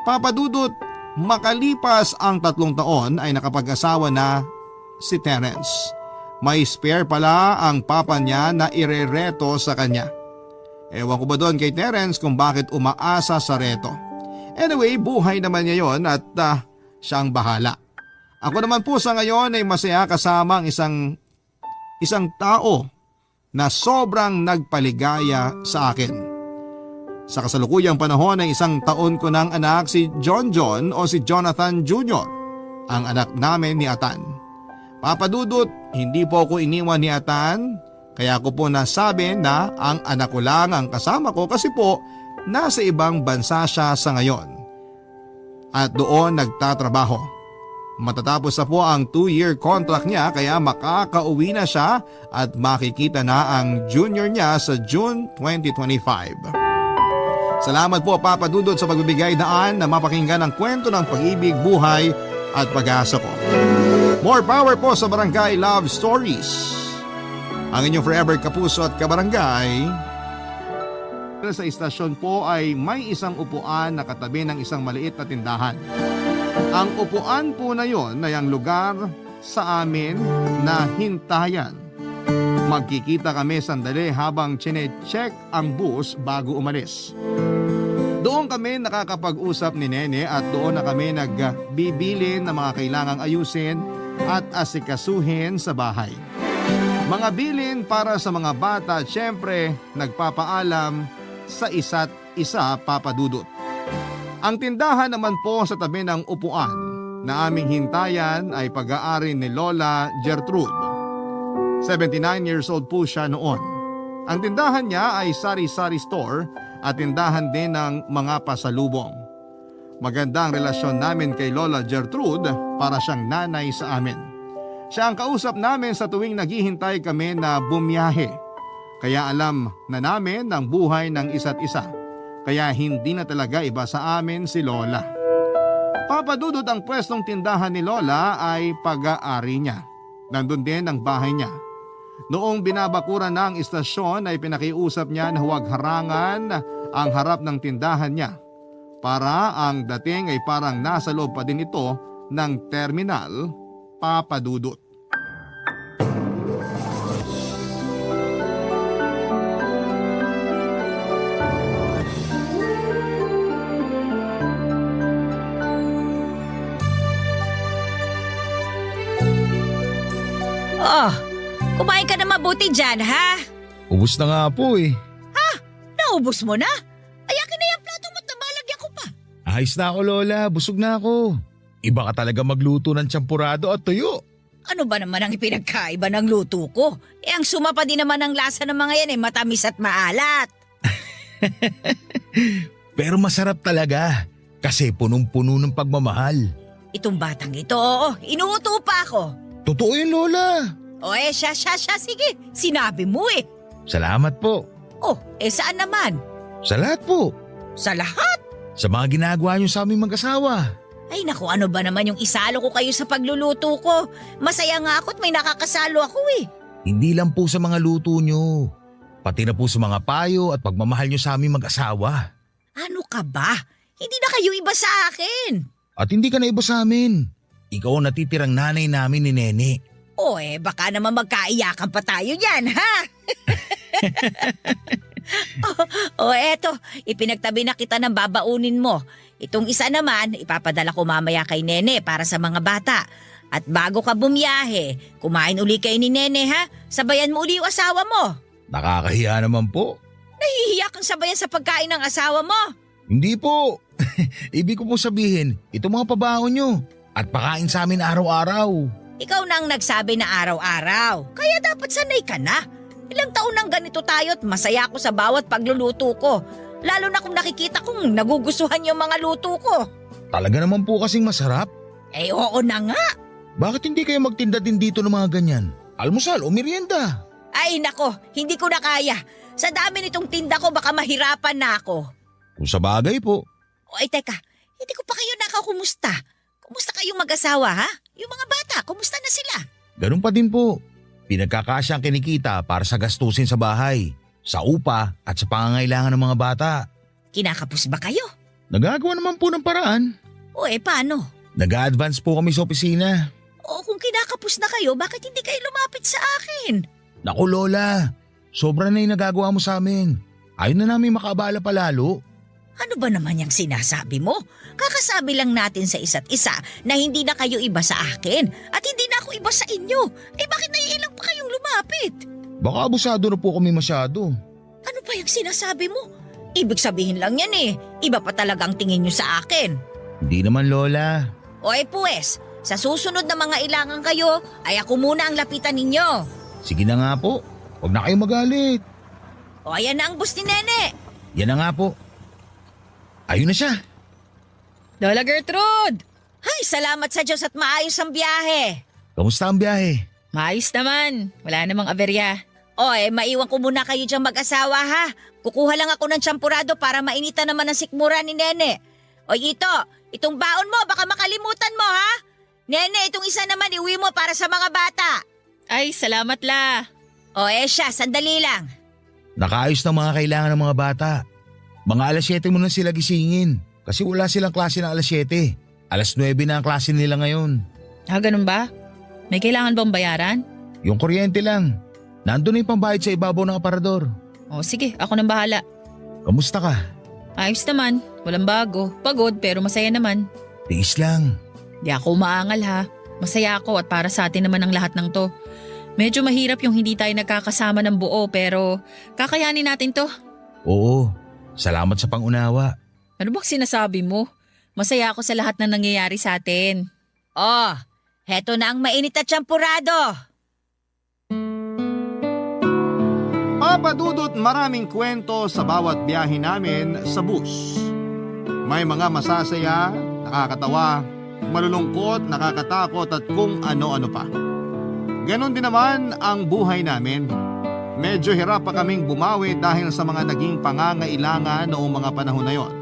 Speaker 1: Papa Dudut, makalipas ang 3 taon ay nakapag-asawa na si Terence. May spare pala ang papa niya na irereto sa kanya. Ewan ko ba doon kay Terence kung bakit umaasa sa reto. Anyway, buhay naman niya yon at siyang bahala. Ako naman po sa ngayon ay masaya kasama ang isang tao na sobrang nagpaligaya sa akin. Sa kasalukuyang panahon ay 1 taon ko ng anak si John o si Jonathan Jr., ang anak namin ni Atan. Papa Dudut, hindi po ako iniwan ni Atan, kaya ko po nasabi na ang anak ko lang ang kasama ko kasi po nasa ibang bansa siya sa ngayon. At doon nagtatrabaho. Matatapos na po ang 2-year contract niya kaya makakauwi na siya at makikita na ang junior niya sa June 2025. Salamat po Papa Dudut sa pagbibigay daan na mapakinggan ang kwento ng pag-ibig, buhay at pag-asa ko. More power po sa Barangay Love Stories. Ang inyong forever kapuso at kabarangay. Sa istasyon po ay may isang upuan na katabi ng isang maliit na tindahan. Ang upuan po na yon ay ang lugar sa amin na hintayan. Magkikita kami sandali habang chine-check ang bus bago umalis. Doon kami nakakapag-usap ni Nene at doon na kami nagbibili ng mga kailangang ayusin at asikasuhin sa bahay. Mga bilin para sa mga bata at syempre nagpapaalam sa isa't isa Papa Dudut. Ang tindahan naman po sa tabi ng upuan na aming hintayan ay pag-aari ni Lola Gertrude. 79 years old po siya noon. Ang tindahan niya ay sari-sari store at tindahan din ng mga pasalubong. Maganda ang relasyon namin kay Lola Gertrude para siyang nanay sa amin. Siya ang kausap namin sa tuwing naghihintay kami na bumiyahe. Kaya alam na namin ang buhay ng isa't isa. Kaya hindi na talaga iba sa amin si Lola. Papa Dudut, ang pwestong tindahan ni Lola ay pag-aari niya. Nandun din ang bahay niya. Noong binabakuran na ang istasyon ay pinakiusap niya na huwag harangan ang harap ng tindahan niya. Para ang dating ay parang nasa loob pa din ito ng terminal, Papa Dudut.
Speaker 6: Oh, kumain ka na mabuti dyan, ha?
Speaker 7: Ubus na nga po eh.
Speaker 6: Naubos mo na? Ay, akin na yung plato mo't nabalagyan ko pa.
Speaker 7: Ayos na ako Lola, busog na ako. Iba ka talaga magluto ng champurado at tuyo.
Speaker 6: Ano ba naman ang ipinagkaiba ng luto ko? Eh, ang suma pa din naman ng lasa ng mga yan ay matamis at maalat.
Speaker 7: Pero masarap talaga kasi punong-puno ng pagmamahal.
Speaker 6: Itong batang ito, oo, inuuto pa ako.
Speaker 7: Totoo yun Lola.
Speaker 6: O siya, sige, sinabi mo eh.
Speaker 7: Salamat po.
Speaker 6: Oh, saan naman?
Speaker 7: Sa lahat po.
Speaker 6: Sa lahat?
Speaker 7: Sa mga ginagawa niyo sa aming mag-asawa.
Speaker 6: Ay naku, ano ba naman yung isalo ko kayo sa pagluluto ko? Masaya nga ako at may nakakasalo ako eh.
Speaker 7: Hindi lang po sa mga luto niyo. Pati na po sa mga payo at pagmamahal niyo sa aming mag-asawa.
Speaker 6: Ano ka ba? Hindi na kayo iba sa akin.
Speaker 7: At hindi ka na iba sa amin. Ikaw ang natitirang nanay namin ni Nene.
Speaker 6: O baka naman magkaiyakan pa tayo dyan, ha? Eto, ipinagtabi na kita ng babaunin mo. Itong isa naman, ipapadala ko mamaya kay Nene para sa mga bata. At bago ka bumiyahe, kumain uli kay ni Nene, ha? Sabayan mo uli yung asawa mo.
Speaker 7: Nakakahiya naman po.
Speaker 6: Nahihiya kang sabayan sa pagkain ng asawa mo.
Speaker 7: Hindi po. Ibig ko po sabihin, itong mga pabaho nyo. At pakain sa amin araw-araw.
Speaker 6: Ikaw na ang nagsabi na araw-araw. Kaya dapat sanay ka na. Ilang taon nang ganito tayo at masaya ako sa bawat pagluluto ko. Lalo na kung nakikita kong nagugustuhan yung mga luto ko.
Speaker 7: Talaga naman po kasing masarap.
Speaker 6: Oo na nga.
Speaker 7: Bakit hindi kayo magtinda din dito ng mga ganyan? Almusal o merienda?
Speaker 6: Ay nako, hindi ko na kaya. Sa dami nitong tinda ko, baka mahirapan na ako.
Speaker 7: Kung sa bagay po.
Speaker 6: O ay teka, hindi ko pa kayo nakakumusta. Kumusta kayong mag-asawa ha? Yung mga bata, kumusta na sila?
Speaker 7: Ganun pa din po. Pinagkakasya ang kinikita para sa gastusin sa bahay, sa upa at sa pangangailangan ng mga bata.
Speaker 6: Kinakapos ba kayo?
Speaker 7: Nagagawa naman po ng paraan.
Speaker 6: O paano?
Speaker 7: Nag-advance po kami sa opisina.
Speaker 6: O kung kinakapos na kayo, bakit hindi kayo lumapit sa akin?
Speaker 7: Naku Lola, sobra na yung nagagawa mo sa amin. Ayaw na namin makaabala pa lalo.
Speaker 6: Ano ba naman yung sinasabi mo? Kakasabi lang natin sa isa't isa na hindi na kayo iba sa akin at hindi na ako iba sa inyo. Bakit naiilang pa kayong lumapit?
Speaker 7: Baka abusado na po kami masyado.
Speaker 6: Ano ba yung sinasabi mo? Ibig sabihin lang yan Iba pa talagang tingin nyo sa akin.
Speaker 7: Hindi naman Lola.
Speaker 6: O pues, sa susunod na mga ilangan kayo, ay ako muna ang lapitan ninyo.
Speaker 7: Sige na nga po, huwag na kayong magalit.
Speaker 6: O ayan na ang bus ni Nene.
Speaker 7: Yan na nga po. Ayun na siya.
Speaker 2: Lola Gertrude!
Speaker 6: Ay, salamat sa Diyos at maayos ang biyahe.
Speaker 7: Kamusta ang biyahe?
Speaker 2: Maayos naman. Wala namang aberya.
Speaker 6: O maiwan ko muna kayo diyang mag-asawa ha. Kukuha lang ako ng tsampurado para mainitan naman ang sikmura ni Nene. O itong baon mo, baka makalimutan mo ha. Nene, itong isa naman iuwi mo para sa mga bata.
Speaker 2: Ay, salamat la.
Speaker 6: O siya, sandali lang.
Speaker 7: Nakaayos ng mga kailangan ng mga bata. Mga alas 7 mo na sila gisingin. Kasi wala silang klase na alas 7. Alas 9 na ang klase nila ngayon.
Speaker 2: Ganun ba? May kailangan bang bayaran?
Speaker 7: Yung kuryente lang. Nandun na yung pambayad sa ibabaw ng aparador.
Speaker 2: O sige, ako nang bahala.
Speaker 7: Kamusta ka?
Speaker 2: Ayos naman. Walang bago. Pagod pero masaya naman.
Speaker 7: Tiis lang.
Speaker 2: Di ako umaangal ha. Masaya ako at para sa atin naman ang lahat ng to. Medyo mahirap yung hindi tayo nagkakasama ng buo pero kakayanin natin to.
Speaker 7: Oo. Salamat sa pangunawa.
Speaker 2: Ano bang sinasabi mo? Masaya ako sa lahat na nangyayari sa atin.
Speaker 6: Heto na ang mainit at tsampurado.
Speaker 1: Papa Dudut, maraming kwento sa bawat biyahe namin sa bus. May mga masasaya, nakakatawa, malulungkot, nakakatakot at kung ano-ano pa. Ganon din naman ang buhay namin. Medyo hirap pa kaming bumawi dahil sa mga naging pangangailangan noong mga panahon na yon.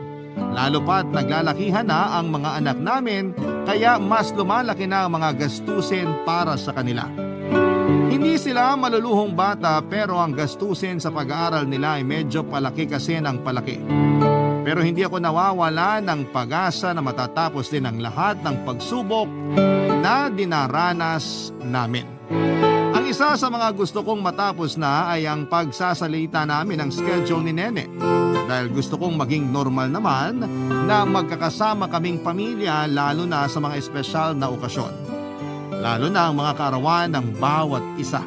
Speaker 1: Lalo pa't naglalakihan na ang mga anak namin kaya mas lumalaki na ang mga gastusin para sa kanila. Hindi sila maluluhong bata pero ang gastusin sa pag-aaral nila ay medyo palaki kasi ng palaki. Pero hindi ako nawawala ng pag-asa na matatapos din ang lahat ng pagsubok na dinaranas namin. Ang isa sa mga gusto kong matapos na ay ang pagsasalita namin ng schedule ni Nene. Dahil gusto kong maging normal naman na magkakasama kaming pamilya lalo na sa mga espesyal na okasyon. Lalo na ang mga kaarawan ng bawat isa.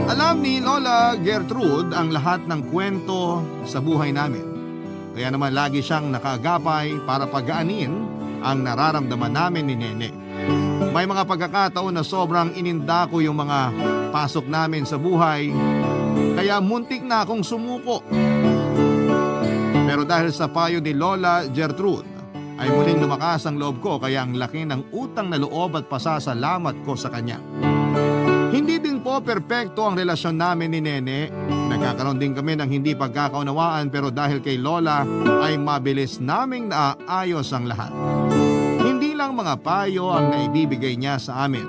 Speaker 1: Alam ni Lola Gertrude ang lahat ng kwento sa buhay namin. Kaya naman lagi siyang nakaagapay para pagaanin ang nararamdaman namin ni Nene. May mga pagkakataon na sobrang ininda ko yung mga pasok namin sa buhay, kaya muntik na akong sumuko. Pero dahil sa payo ni Lola Gertrude, ay muling lumakas ang loob ko kaya ang laki ng utang na loob at pasasalamat ko sa kanya. Hindi din po perpekto ang relasyon namin ni Nene. Nagkakaroon din kami ng hindi pagkakaunawaan pero dahil kay Lola ay mabilis naming naaayos ang lahat. Hindi lang mga payo ang naibibigay niya sa amin.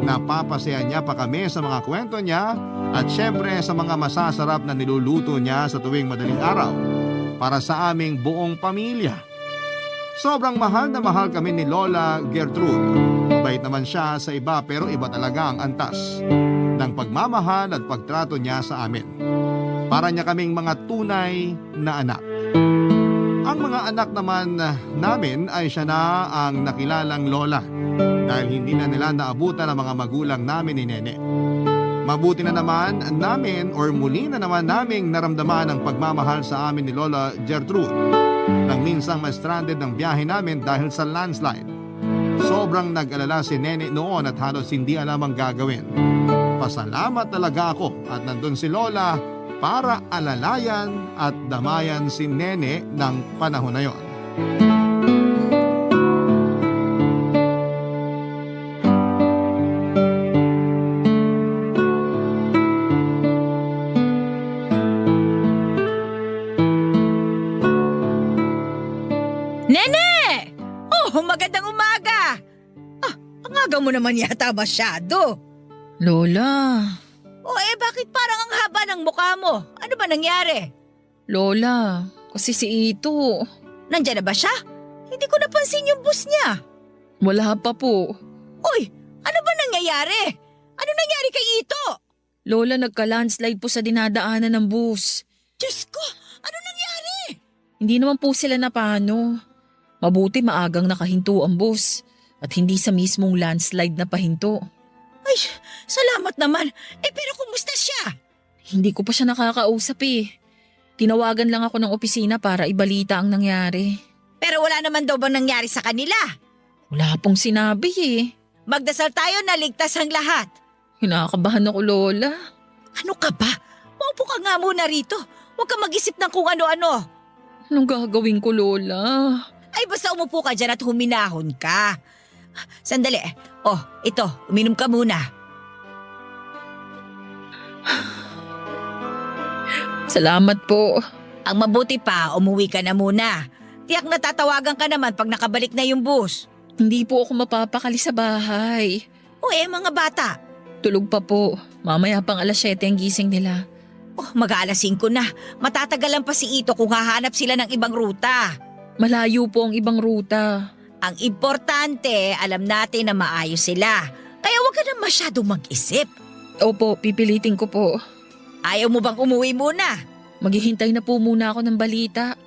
Speaker 1: Napapasaya niya pa kami sa mga kwento niya at syempre sa mga masasarap na niluluto niya sa tuwing madaling araw para sa aming buong pamilya. Sobrang mahal na mahal kami ni Lola Gertrude. Mabait naman siya sa iba pero iba talaga ang antas ng pagmamahal at pagtrato niya sa amin. Para niya kaming mga tunay na anak. Ang mga anak naman namin ay siya na ang nakilalang Lola dahil hindi na nila naabutan ang mga magulang namin ni Nene. Mabuti na naman namin or muli na naman naming naramdaman ang pagmamahal sa amin ni Lola Gertrude nang minsang ma-stranded ng biyahe namin dahil sa landslide. Sobrang nag-alala si Nene noon at halos hindi alam ang gagawin. Pasalamat talaga ako at nandun si Lola para alalayan at damayan si Nene ng panahon na yon.
Speaker 6: mo naman yata masyado.
Speaker 2: Lola,
Speaker 6: O bakit parang ang haba ng mukha mo? Ano ba nangyari?
Speaker 2: Lola, kasi si Ito,
Speaker 6: Nandyan na ba siya? Hindi ko napansin yung bus niya.
Speaker 2: wala pa po.
Speaker 6: Uy, ano ba nangyayari? Ano nangyari kay Ito?
Speaker 2: Lola, nagka-landslide po sa dinadaanan ng bus.
Speaker 6: Diyos ko, ano nangyari?
Speaker 2: Hindi naman po sila napano. Mabuti maagang nakahinto ang bus at hindi sa mismong landslide na pahinto.
Speaker 6: Ay, salamat naman. Pero kumusta siya?
Speaker 2: Hindi ko pa siya nakakausap eh. Tinawagan lang ako ng opisina para ibalita ang nangyari.
Speaker 6: Pero wala naman daw bang nangyari sa kanila?
Speaker 2: Wala pong sinabi eh.
Speaker 6: Magdasal tayo na ligtas ang lahat.
Speaker 2: Kinakabahan ako, Lola.
Speaker 6: Ano ka ba? Maupo ka nga muna rito. Huwag ka mag-isip ng kung ano-ano.
Speaker 2: Anong gagawin ko, Lola?
Speaker 6: Ay basta umupo ka dyan at huminahon ka. Sandali. Oh, ito. Uminom ka muna.
Speaker 2: Salamat po.
Speaker 6: Ang mabuti pa, umuwi ka na muna. Tiyak na tatawagan ka naman pag nakabalik na yung bus.
Speaker 2: Hindi po ako mapapakali sa bahay.
Speaker 6: O mga bata.
Speaker 2: Tulog pa po. Mamaya pang 7:00 ang gising nila.
Speaker 6: Oh, mag-aalas 5 na. Matatagalan pa si Ito kung hahanap sila ng ibang ruta.
Speaker 2: Malayo po ang ibang ruta.
Speaker 6: Ang importante, alam natin na maayos sila. Kaya huwag ka na masyadong mag-isip.
Speaker 2: Opo, pipilitin ko po.
Speaker 6: Ayaw mo bang umuwi muna?
Speaker 2: Maghihintay na po muna ako ng balita.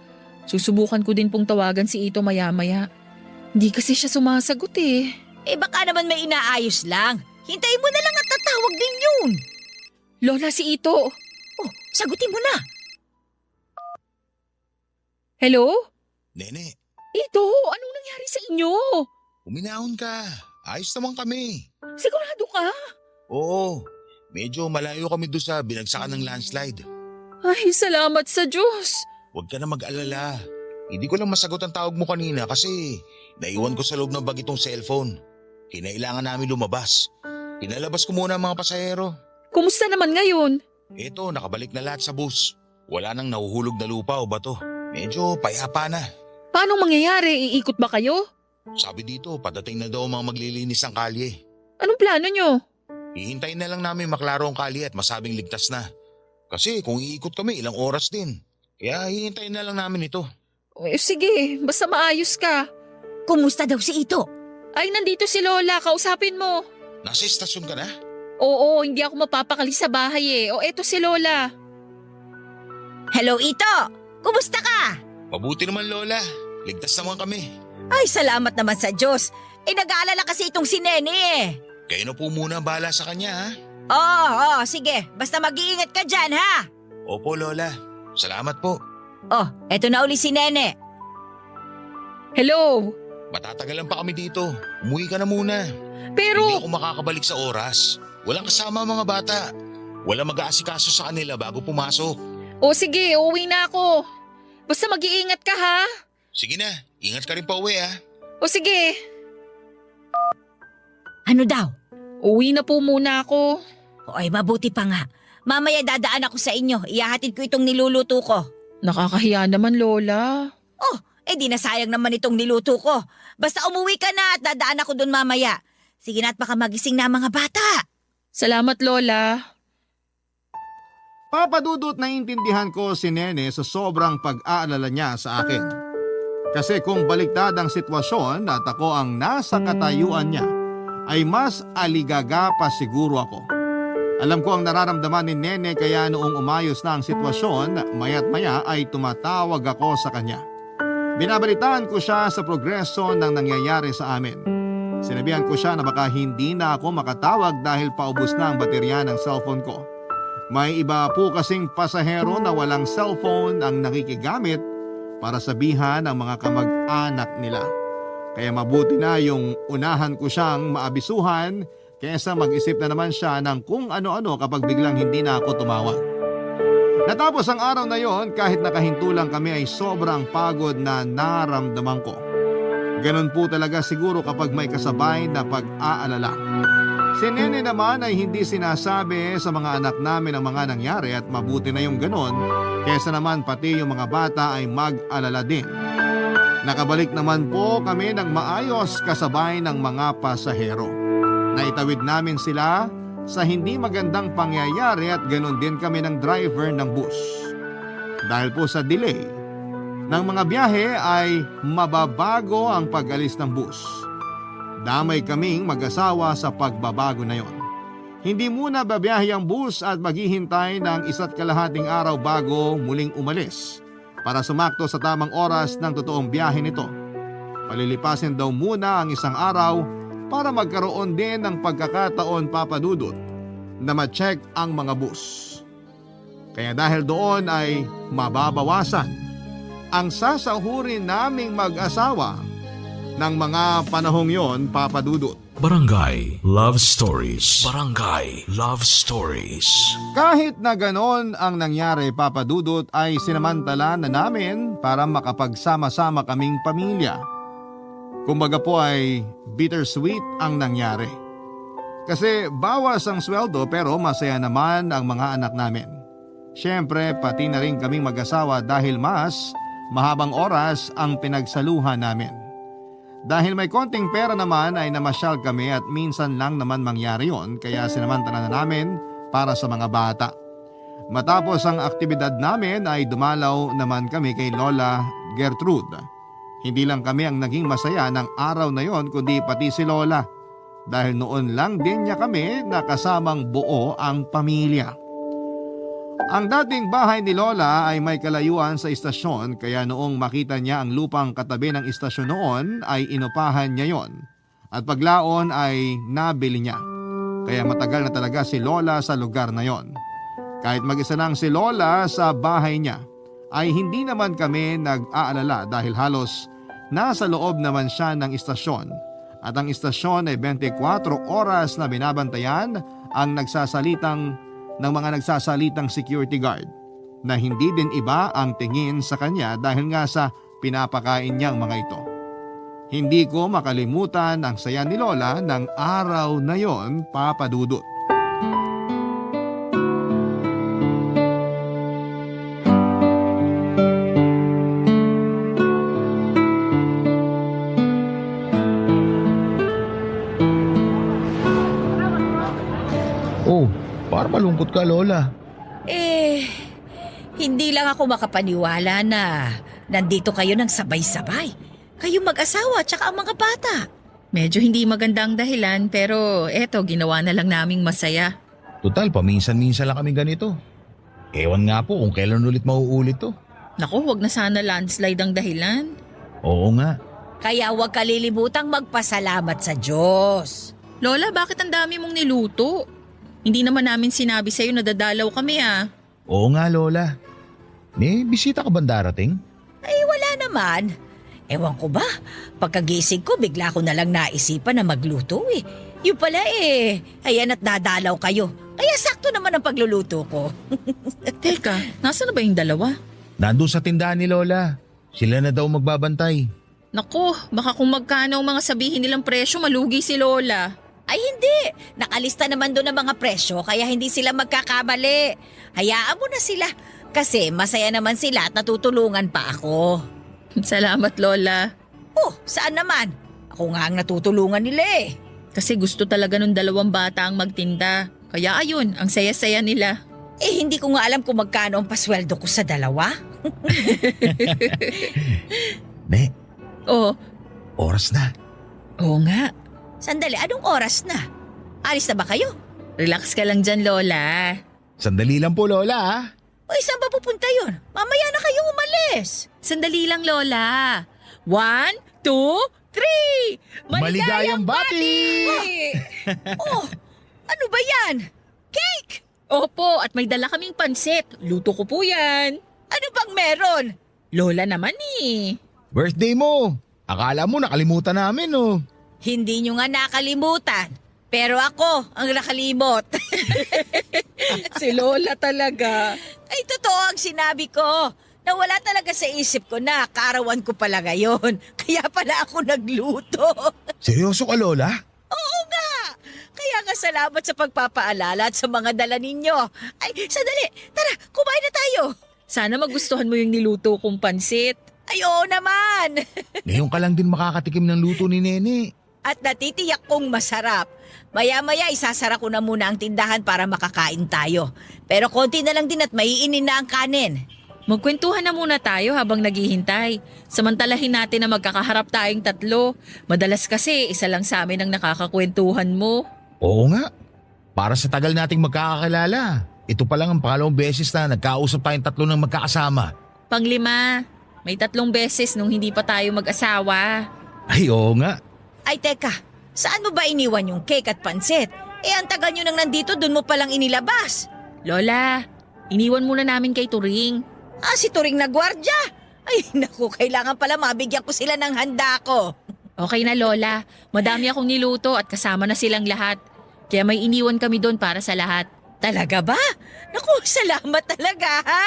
Speaker 2: Susubukan ko din pong tawagan si Ito maya-maya. Hindi kasi siya sumasagot eh.
Speaker 6: Baka naman may inaayos lang. Hintayin mo na lang at tatawag din yun.
Speaker 2: Lola, si Ito.
Speaker 6: Oh, sagutin mo na.
Speaker 2: Hello?
Speaker 8: Nene,
Speaker 2: Ito, anong nangyari sa inyo?
Speaker 8: uminahon ka. Ayos naman kami.
Speaker 2: Sigurado ka?
Speaker 8: Oo, medyo malayo kami doon sa binagsakan ng landslide.
Speaker 2: Ay, salamat sa Diyos.
Speaker 8: Huwag ka na mag-alala. Hindi ko lang masagot ang tawag mo kanina kasi naiwan ko sa loob ng bag itong cellphone. Kinailangan namin lumabas. Pinalabas ko muna ang mga pasahero.
Speaker 2: Kumusta naman ngayon?
Speaker 8: Eto, nakabalik na lahat sa bus. Wala nang nahuhulog na lupa o bato. Medyo payapa na.
Speaker 2: Paano mangyayari? Iikot ba kayo?
Speaker 8: Sabi dito, padating na daw ang mga maglilinis ng kalye.
Speaker 2: Anong plano nyo?
Speaker 8: Hihintayin na lang namin maklaro ang kalye at masabing ligtas na. Kasi kung iikot kami, ilang oras din. Kaya hihintayin na lang namin ito.
Speaker 2: Sige, basta maayos ka.
Speaker 6: Kumusta daw si Ito?
Speaker 2: Ay, nandito si Lola. Kausapin mo.
Speaker 8: Nasa istasyon ka na?
Speaker 2: Oo, hindi ako mapapakali sa bahay eh. O, eto si Lola.
Speaker 6: Hello, Ito! Kumusta ka?
Speaker 8: Mabuti naman, Lola. Ligtas naman kami.
Speaker 6: Ay, salamat naman sa Diyos. Nag-aalala kasi itong si Nene eh.
Speaker 8: Kayo na po muna ang bahala sa kanya, ha?
Speaker 6: Oo, sige. Basta mag-iingat ka dyan, ha?
Speaker 8: Opo, Lola. Salamat po.
Speaker 6: Oh, eto na uli si Nene.
Speaker 2: Hello?
Speaker 8: Matatagalan pa kami dito. Umuwi ka na muna.
Speaker 2: Pero,
Speaker 8: Hindi ako makakabalik sa oras. Walang kasama ang mga bata. Walang mag-aasikaso sa kanila bago pumasok.
Speaker 2: sige, uuwi na ako. Basta mag-iingat ka ha.
Speaker 8: Sige na, ingat ka rin pa uwi, ha?
Speaker 2: Sige,
Speaker 6: Ano daw?
Speaker 2: uwi na po muna ako.
Speaker 6: Ay, mabuti pa nga. Mamaya dadaan ako sa inyo. Ihahatid ko itong niluluto ko.
Speaker 2: Nakakahiya naman, Lola.
Speaker 6: Oh, di nasayang naman itong niluto ko. Basta umuwi ka na at dadaan ako doon mamaya. Sige na at baka magising na ang mga bata.
Speaker 2: Salamat, Lola.
Speaker 1: Papadudot na intindihan ko si Nene sa sobrang pag-aalala niya sa akin. Kasi kung baliktad ang sitwasyon at ako ang nasa katayuan niya, ay mas aligaga pa siguro ako. Alam ko ang nararamdaman ni Nene kaya noong umayos na ang sitwasyon, maya't maya ay tumatawag ako sa kanya. Binabalitaan ko siya sa progreso ng nangyayari sa amin. Sinabihan ko siya na baka hindi na ako makatawag dahil paubos na ang baterya ng cellphone ko. May iba po kasing pasahero na walang cellphone ang nakikigamit para sabihan ang mga kamag-anak nila. Kaya mabuti na yung unahan ko siyang maabisuhan kaysa mag-isip na naman siya ng kung ano-ano kapag biglang hindi na ako tumawag. Natapos ang araw na yon kahit nakahinto lang kami ay sobrang pagod na naramdaman ko. Ganon po talaga siguro kapag may kasabay na pag-aalala. Si Nene naman ay hindi sinasabi sa mga anak namin ang mga nangyari at mabuti na yung ganon kaysa naman pati yung mga bata ay mag-alala din. Nakabalik naman po kami ng maayos kasabay ng mga pasahero. Naitawid namin sila sa hindi magandang pangyayari at ganon din kami ng driver ng bus. Dahil po sa delay ng mga biyahe ay mababago ang pag-alis ng bus. Damay kaming mag-asawa sa pagbabago na yon. Hindi muna babiyahe ang bus at maghihintay ng 1.5 araw bago muling umalis para sumakto sa tamang oras ng totoong biyahe nito. Palilipasin daw muna ang 1 araw para magkaroon din ng pagkakataon, Papa Dudut, na ma-check ang mga bus. Kaya dahil doon ay mababawasan ang sasahurin naming mag-asawa ng mga panahong yon, Papa Dudut.
Speaker 5: Barangay Love Stories. Barangay Love Stories.
Speaker 1: Kahit na ganon ang nangyari, Papa Dudut, ay sinamantala na namin para makapagsama-sama kaming pamilya. Kumbaga po ay bittersweet ang nangyari. Kasi bawas ang sweldo pero masaya naman ang mga anak namin. Siyempre pati na rin kaming mag-asawa dahil mas mahabang oras ang pinagsaluhan namin. Dahil may konting pera naman ay namasyal kami at minsan lang naman mangyari yon kaya sinamantala na namin para sa mga bata. Matapos ang aktibidad namin ay dumalaw naman kami kay Lola Gertrude. Hindi lang kami ang naging masaya ng araw na yon kundi pati si Lola. Dahil noon lang din niya kami nakasamang buo ang pamilya. Ang dating bahay ni Lola ay may kalayuan sa istasyon kaya noong makita niya ang lupang katabi ng istasyon noon ay inupahan niya yon. At paglaon ay nabili niya. Kaya matagal na talaga si Lola sa lugar na yon. Kahit mag-isa lang si Lola sa bahay niya ay hindi naman kami nag-aalala dahil halos nasa loob naman siya ng istasyon. At ang istasyon ay 24 oras na binabantayan ang ng mga nagsasalitang security guard na hindi din iba ang tingin sa kanya dahil nga sa pinapakain niyang mga ito. Hindi ko makalimutan ang saya ni Lola ng araw na yon, Papa Dudut.
Speaker 7: Oh, para malungkot ka, Lola.
Speaker 6: Hindi lang ako makapaniwala na nandito kayo ng sabay-sabay. Kayo mag-asawa tsaka ang mga bata.
Speaker 2: Medyo hindi maganda ang dahilan pero eto ginawa na lang naming masaya.
Speaker 7: Total, paminsan-minsan lang kami ganito. Ewan nga po kung kailan ulit mauulit to.
Speaker 2: Naku, wag na sana landslide ang dahilan.
Speaker 7: Oo nga.
Speaker 6: Kaya huwag kalilimutang magpasalamat sa Diyos.
Speaker 2: Lola, bakit ang dami mong niluto? Hindi naman namin sinabi sa'yo na dadalaw kami ah.
Speaker 7: Oo nga, Lola. May bisita ka ba darating?
Speaker 6: Ay wala naman. Ewan ko ba, pagkagising ko bigla ko na lang naisipan na magluto eh. Yung pala ayan at dadalaw kayo. Kaya sakto naman ang pagluluto ko.
Speaker 2: Teka, nasa na ba yung dalawa?
Speaker 7: Nandun sa tindahan ni Lola. Sila na daw magbabantay.
Speaker 2: Naku, baka kung magkano ang mga sabihin nilang presyo, malugi si Lola.
Speaker 6: Ay hindi, nakalista naman doon ang mga presyo kaya hindi sila magkakamali. Hayaan mo na sila kasi masaya naman sila at natutulungan pa ako.
Speaker 2: Salamat, Lola.
Speaker 6: Oh, saan naman? Ako nga ang natutulungan nila eh.
Speaker 2: Kasi gusto talaga nung dalawang bata ang magtinda. Kaya ayun, ang saya-saya nila.
Speaker 6: Hindi ko nga alam kung magkano ang pasweldo ko sa dalawa.
Speaker 7: Ne,
Speaker 2: Oh,
Speaker 7: oras na.
Speaker 2: oo nga.
Speaker 6: Sandali, anong oras na? Alis na ba kayo?
Speaker 2: Relax ka lang dyan, Lola.
Speaker 7: Sandali lang po, Lola ah.
Speaker 6: O saan ba pupunta yun? Mamaya na kayong umalis.
Speaker 2: Sandali lang, Lola. 1, 2, 3!
Speaker 7: Maligayang bati!
Speaker 6: Oh, ano ba yan? Cake!
Speaker 2: Opo, at may dala kaming pansit. Luto ko po yan.
Speaker 6: Ano bang meron?
Speaker 2: Lola naman eh.
Speaker 7: Birthday mo. Akala mo nakalimutan namin oh.
Speaker 6: Hindi nyo nga nakalimutan. Pero ako ang nakalimot.
Speaker 2: Si Lola talaga.
Speaker 6: Ay, totoo ang sinabi ko. Nawala talaga sa isip ko na kaarawan ko pala ngayon. Kaya pala ako nagluto.
Speaker 7: Seryoso ka, Lola?
Speaker 6: Oo nga. Kaya nga salamat sa pagpapaalala at sa mga dala ninyo. Ay, sandali. Tara, kumain na tayo.
Speaker 2: Sana magustuhan mo yung niluto kong pansit.
Speaker 6: Ay, oo naman.
Speaker 7: Ngayon ka lang din makakatikim ng luto ni Nene.
Speaker 6: At natitiyak kong masarap. Maya-maya isasara ko na muna ang tindahan para makakain tayo. Pero konti na lang din at maiinin na ang kanin.
Speaker 9: Magkwentuhan na muna tayo habang naghihintay. Samantalahin natin na magkakaharap tayong tatlo. Madalas kasi isa lang sa amin ang nakakakwentuhan mo.
Speaker 7: Oo nga. Para sa tagal nating magkakakilala. Ito pa lang ang pangalawang beses na nagkausap tayong tatlo ng magkakasama.
Speaker 9: Panglima, may 3 beses nung hindi pa tayo mag-asawa.
Speaker 7: Ay, oo nga.
Speaker 6: Ay teka, saan mo ba iniwan yung cake at pansit? Ang tagal nyo nang nandito, dun mo palang inilabas.
Speaker 9: Lola, iniwan muna namin kay Turing.
Speaker 6: Si Turing na gwardya. Ay naku, kailangan pala mabigyan ko sila ng handa ko.
Speaker 9: Okay na Lola, madami akong niluto at kasama na silang lahat. Kaya may iniwan kami doon para sa lahat.
Speaker 6: Talaga ba? Naku, salamat talaga ha.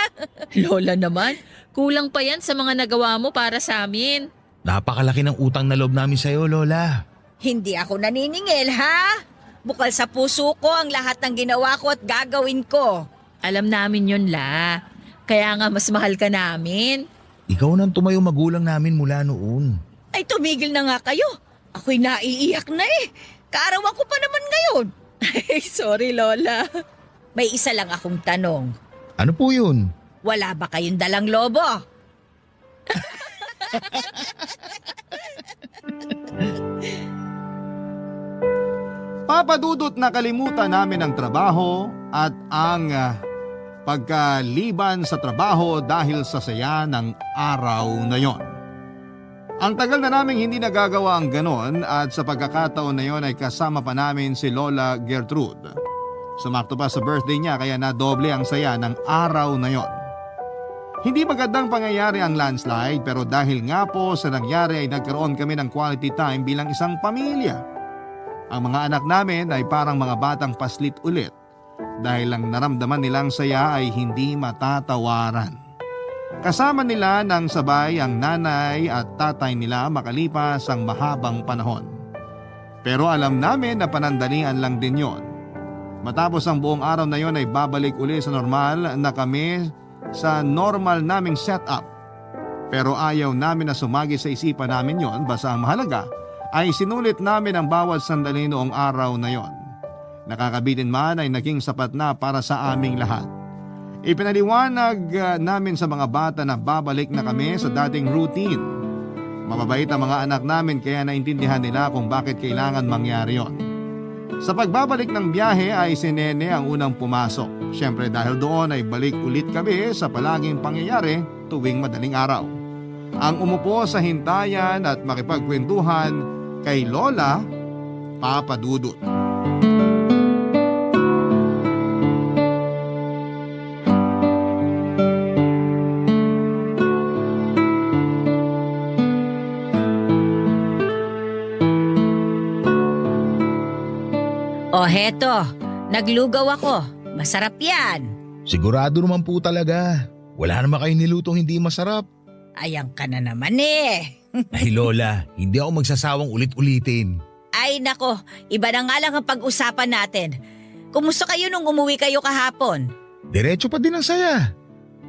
Speaker 9: Lola naman, kulang pa yan sa mga nagawa mo para sa amin.
Speaker 7: Napakalaki ng utang na loob namin sa'yo, Lola.
Speaker 6: Hindi ako naniningil ha. Bukal sa puso ko ang lahat ng ginawa ko at gagawin ko.
Speaker 9: Alam namin yun, La. Kaya nga mas mahal ka namin.
Speaker 7: Ikaw nang tumayo magulang namin mula noon.
Speaker 6: Ay tumigil na nga kayo. Ako'y naiiyak na eh. Kaarawan ko pa naman ngayon.
Speaker 9: Ay, sorry Lola.
Speaker 6: May isa lang akong tanong.
Speaker 7: Ano po yun?
Speaker 6: Wala ba kayong dalang lobo?
Speaker 1: Papadudot na kalimutan namin ang trabaho at ang pagkaliban sa trabaho dahil sa saya ng araw na yon. Ang tagal na naming hindi nagagawa ang ganon at sa pagkakataon na yon ay kasama pa namin si Lola Gertrude. Sumakto pa sa birthday niya kaya nadoble ang saya ng araw na yon. Hindi magandang pangyayari ang landslide pero dahil nga po sa nangyari ay nagkaroon kami ng quality time bilang isang pamilya. Ang mga anak namin ay parang mga batang paslit ulit dahil ang naramdaman nilang saya ay hindi matatawaran. Kasama nila ng sabay ang nanay at tatay nila makalipas ang mahabang panahon. Pero alam namin na panandalian lang din yon. Matapos ang buong araw na yon ay babalik uli sa normal na kami sa normal naming setup. Pero ayaw namin na sumagi sa isipan namin yon, basta ang mahalaga ay sinulit namin ang bawat sandali noong araw na yon. Nakakabitin man ay naging sapat na para sa aming lahat. Ipinaliwanag namin sa mga bata na babalik na kami sa dating routine. Mababait ang mga anak namin kaya naintindihan nila kung bakit kailangan mangyari yon. Sa pagbabalik ng biyahe ay si Nene ang unang pumasok. Siyempre dahil doon ay balik ulit kami sa palaging pangyayari tuwing madaling araw. Ang umupo sa hintayan at makipagkwentuhan kay Lola Papadudot.
Speaker 6: O heto, naglugaw ako. Masarap yan.
Speaker 7: Sigurado naman po talaga. Wala naman kayong nilutong hindi masarap.
Speaker 6: Ayang ka na naman eh.
Speaker 7: Ay Lola, hindi ako magsasawang ulit-ulitin.
Speaker 6: Ay nako, iba na nga lang ang pag-usapan natin. Kumusta kayo nung umuwi kayo kahapon?
Speaker 7: Diretso pa din ang saya.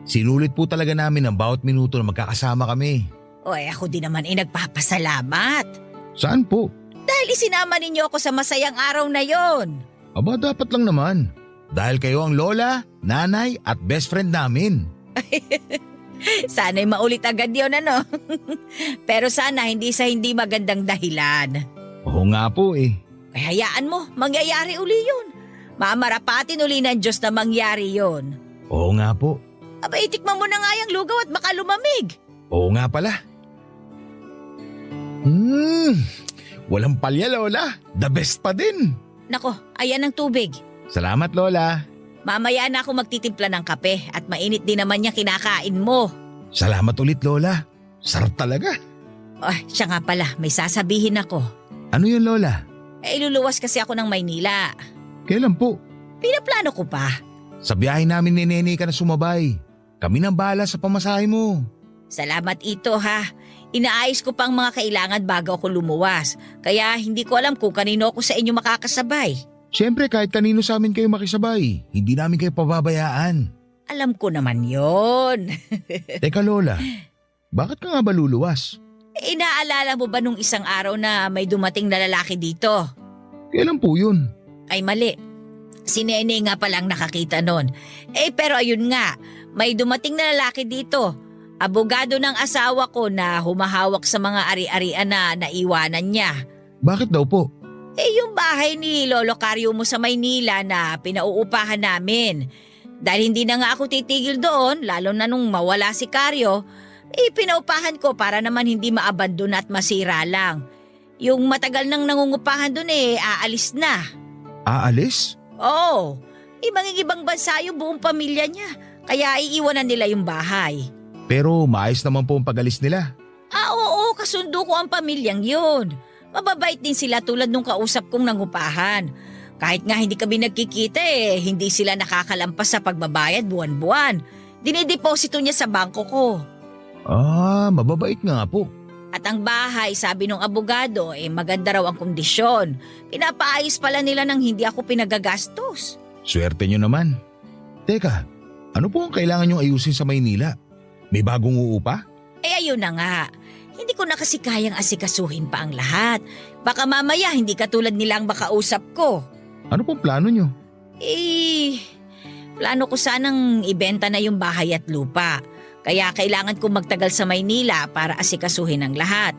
Speaker 7: Sinulit po talaga namin ang bawat minuto na magkakasama kami.
Speaker 6: Ako din naman nagpapasalamat.
Speaker 7: Saan po?
Speaker 6: Dahil isinama ninyo ako sa masayang araw na yon.
Speaker 7: Aba dapat lang naman. Dahil kayo ang lola, nanay at best friend namin.
Speaker 6: Sana'y maulit agad yun ano. Pero sana hindi sa hindi magandang dahilan.
Speaker 7: Oo nga po eh.
Speaker 6: Ay hayaan mo, mangyayari uli yun. Mamarapatin uli ng Diyos na mangyari yun.
Speaker 7: Oo nga po.
Speaker 6: Aba itikman mo na nga yung lugaw at baka lumamig.
Speaker 7: Oo nga pala. Walang palya Lola. The best pa din.
Speaker 6: Nako, ayan ang tubig.
Speaker 7: Salamat Lola.
Speaker 6: Mamaya na ako magtitimpla ng kape at mainit din naman niya kinakain mo.
Speaker 7: Salamat ulit Lola. Sarap talaga.
Speaker 6: Siya nga pala, may sasabihin ako.
Speaker 7: Ano yun Lola?
Speaker 6: Iluluwas kasi ako ng Maynila.
Speaker 7: Kailan po?
Speaker 6: Pinaplano ko pa.
Speaker 7: Sa biyahe namin ni Nene ka na sumabay. Kami nang bahala sa pamasahe mo.
Speaker 6: Salamat ito ha. Inaayos ko pang mga kailangan bago ako lumuwas. Kaya hindi ko alam kung kanino ako sa inyo makakasabay.
Speaker 7: Siyempre kahit kanino sa amin kayo makisabay, hindi namin kayo pababayaan.
Speaker 6: Alam ko naman yon.
Speaker 7: Teka Lola, bakit ka nga ba luluwas?
Speaker 6: Inaalala mo ba nung isang araw na may dumating na lalaki dito?
Speaker 7: Kailan po yun?
Speaker 6: Ay mali. Si Nene nga palang nakakita nun. Pero ayun nga, may dumating na lalaki dito. Abogado ng asawa ko na humahawak sa mga ari-arian na naiwanan niya.
Speaker 7: Bakit daw po?
Speaker 6: Yung bahay ni Lolo Caryo mo sa Maynila na pinauupahan namin. Dahil hindi na nga ako titigil doon, lalo na nung mawala si Caryo, pinaupahan ko para naman hindi maabandon at masira lang. Yung matagal nang nangungupahan doon aalis na.
Speaker 7: Aalis?
Speaker 6: Oo, ibang bansa yung buong pamilya niya, kaya iiwanan nila yung bahay.
Speaker 7: Pero maayos naman po ang pag-alis nila.
Speaker 6: Oo, kasundo ko ang pamilyang yun. Mababait din sila tulad nung kausap kong nangupahan. Kahit nga hindi kami nagkikita hindi sila nakakalampas sa pagbabayad buwan-buwan. Dinideposito niya sa bangko ko.
Speaker 7: Mababait nga po.
Speaker 6: At ang bahay, sabi ng abogado, maganda raw ang kondisyon. Pinapaayos pala nila nang hindi ako pinagagastos.
Speaker 7: Swerte nyo naman. Teka, ano po ang kailangan nyong ayusin sa Maynila? May bagong uupa?
Speaker 6: Ayun na nga. Hindi ko na kasi kayang asikasuhin pa ang lahat. Baka mamaya hindi katulad nilang makausap ko.
Speaker 7: Ano pong plano nyo?
Speaker 6: Plano ko sanang ibenta na yung bahay at lupa. Kaya kailangan ko magtagal sa Maynila para asikasuhin ang lahat.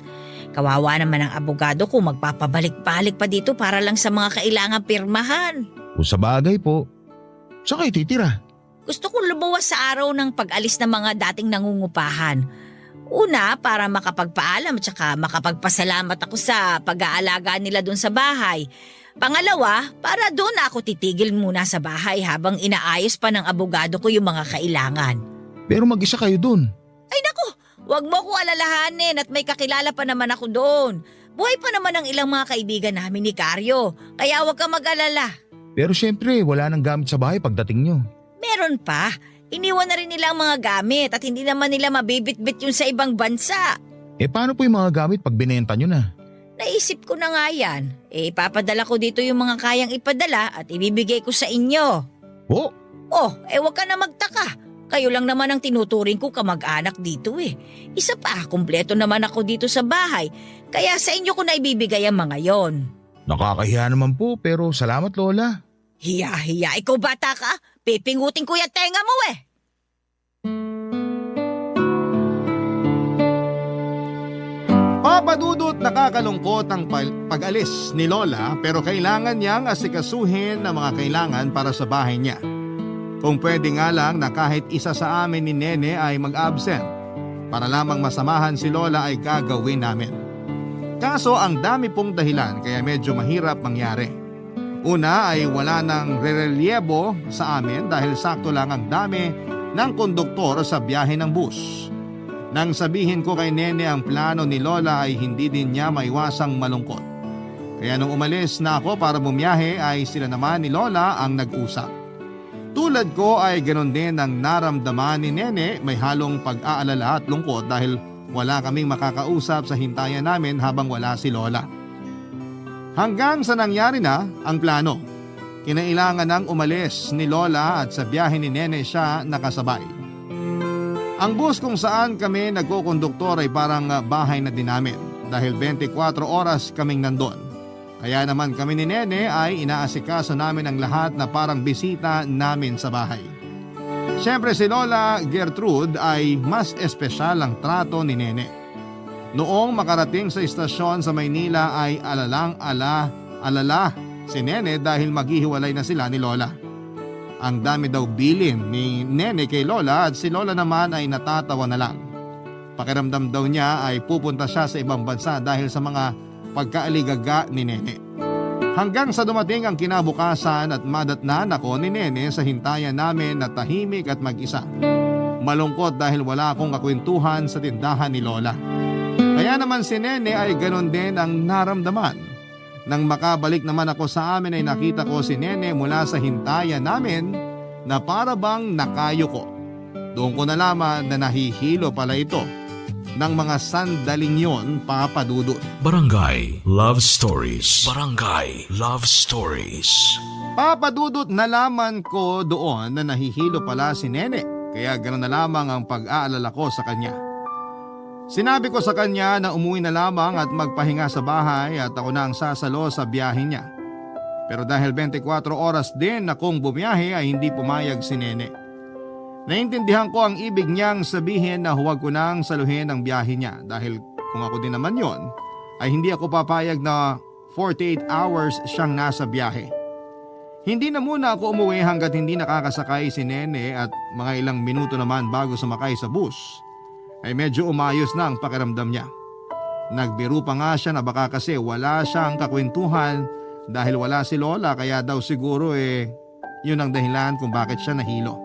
Speaker 6: Kawawa naman ang abogado ko magpapabalik-balik pa dito para lang sa mga kailangang pirmahan.
Speaker 7: Kung sa bagay po, saan kayo titira?
Speaker 6: Gusto kong lumuwas sa araw ng pag-alis ng mga dating nangungupahan. Una, para makapagpaalam at saka makapagpasalamat ako sa pag-aalaga nila doon sa bahay. Pangalawa, para doon ako titigil muna sa bahay habang inaayos pa ng abogado ko yung mga kailangan.
Speaker 7: Pero mag-isa kayo dun.
Speaker 6: Ay naku, wag mo ko alalahanin at may kakilala pa naman ako doon. Buhay pa naman ang ilang mga kaibigan namin ni Caryo, kaya wag ka mag-alala.
Speaker 7: Pero syempre, wala nang gamit sa bahay pagdating nyo.
Speaker 6: Meron pa. Iniwan na rin nila ang mga gamit at hindi naman nila mabibit-bit yun sa ibang bansa.
Speaker 7: Paano po yung mga gamit pag binenta nyo na?
Speaker 6: Naisip ko na nga yan. Ipapadala ko dito yung mga kayang ipadala at ibibigay ko sa inyo.
Speaker 7: Oh,
Speaker 6: Wag ka na magtaka. Kayo lang naman ang tinuturing ko kamag-anak dito Isa pa, kumpleto naman ako dito sa bahay. Kaya sa inyo ko na ibibigay ang mga yon.
Speaker 7: nakakahiya naman po pero salamat Lola.
Speaker 6: Hiya, ikaw bata ka? Pipingutin ko yung tenga mo
Speaker 1: Papa Dudut, nakakalungkot ang pag-alis ni Lola pero kailangan niyang asikasuhin ang mga kailangan para sa bahay niya. Kung pwede nga lang na kahit isa sa amin ni Nene ay mag-absent para lamang masamahan si Lola ay gagawin namin. Kaso ang dami pong dahilan kaya medyo mahirap mangyari. Una ay wala nang rerelyebo sa amin dahil sakto lang ang dami ng konduktor sa biyahe ng bus. Nang sabihin ko kay Nene ang plano ni Lola ay hindi din niya maiwasang malungkot. Kaya nung umalis na ako para bumiyahe ay sila naman ni Lola ang nag-usap. Tulad ko ay ganoon din ang naramdaman ni Nene, may halong pag-aalala at lungkot dahil wala kaming makakausap sa hintayan namin habang wala si Lola. Hanggang sa nangyari na ang plano. Kinailangan nang umalis ni Lola at sa biyahe ni Nene siya nakasabay. Ang bus kung saan kami nagkukonduktor ay parang bahay na din namin dahil 24 oras kaming nandun. Kaya naman kami ni Nene ay inaasikaso namin ang lahat na parang bisita namin sa bahay. Siyempre si Lola Gertrude ay mas espesyal ang trato ni Nene. Noong makarating sa istasyon sa Maynila ay alala si Nene dahil maghihiwalay na sila ni Lola. Ang dami daw bilin ni Nene kay Lola at si Lola naman ay natatawa na lang. Pakiramdam daw niya ay pupunta siya sa ibang bansa dahil sa mga pagkaaligaga ni Nene. Hanggang sa dumating ang kinabukasan at madatnan ako ni Nene sa hintayan namin na tahimik at mag-isa. Malungkot dahil wala akong kakwentuhan sa tindahan ni Lola. Kaya naman si Nene ay ganon din ang naramdaman. Nang makabalik naman ako sa amin ay nakita ko si Nene mula sa hintayan namin na para bang nakayuko. Doon ko nalaman na nahihilo pala ito ng mga sandaling yon, Papa Dudut.
Speaker 5: Barangay Love Stories. Barangay Love Stories.
Speaker 1: Papa Dudut, nalaman ko doon na nahihilo pala si Nene. Kaya ganoon na lamang ang pag-aalala ko sa kanya. Sinabi ko sa kanya na umuwi na lamang at magpahinga sa bahay at ako na ang sasalo sa biyahe niya. Pero dahil 24 oras din na kung bumiyahe ay hindi pumayag si Nene. Naintindihan ko ang ibig niyang sabihin na huwag ko nang saluhin ang biyahe niya dahil kung ako din naman yon ay hindi ako papayag na 48 hours siyang nasa biyahe. Hindi na muna ako umuwi hanggat hindi nakakasakay si Nene at mga ilang minuto naman bago sumakay sa bus ay medyo umayos na ang pakiramdam niya. Nagbiro pa nga siya na baka kasi wala siyang kakwentuhan dahil wala si Lola kaya daw siguro yun ang dahilan kung bakit siya nahilo.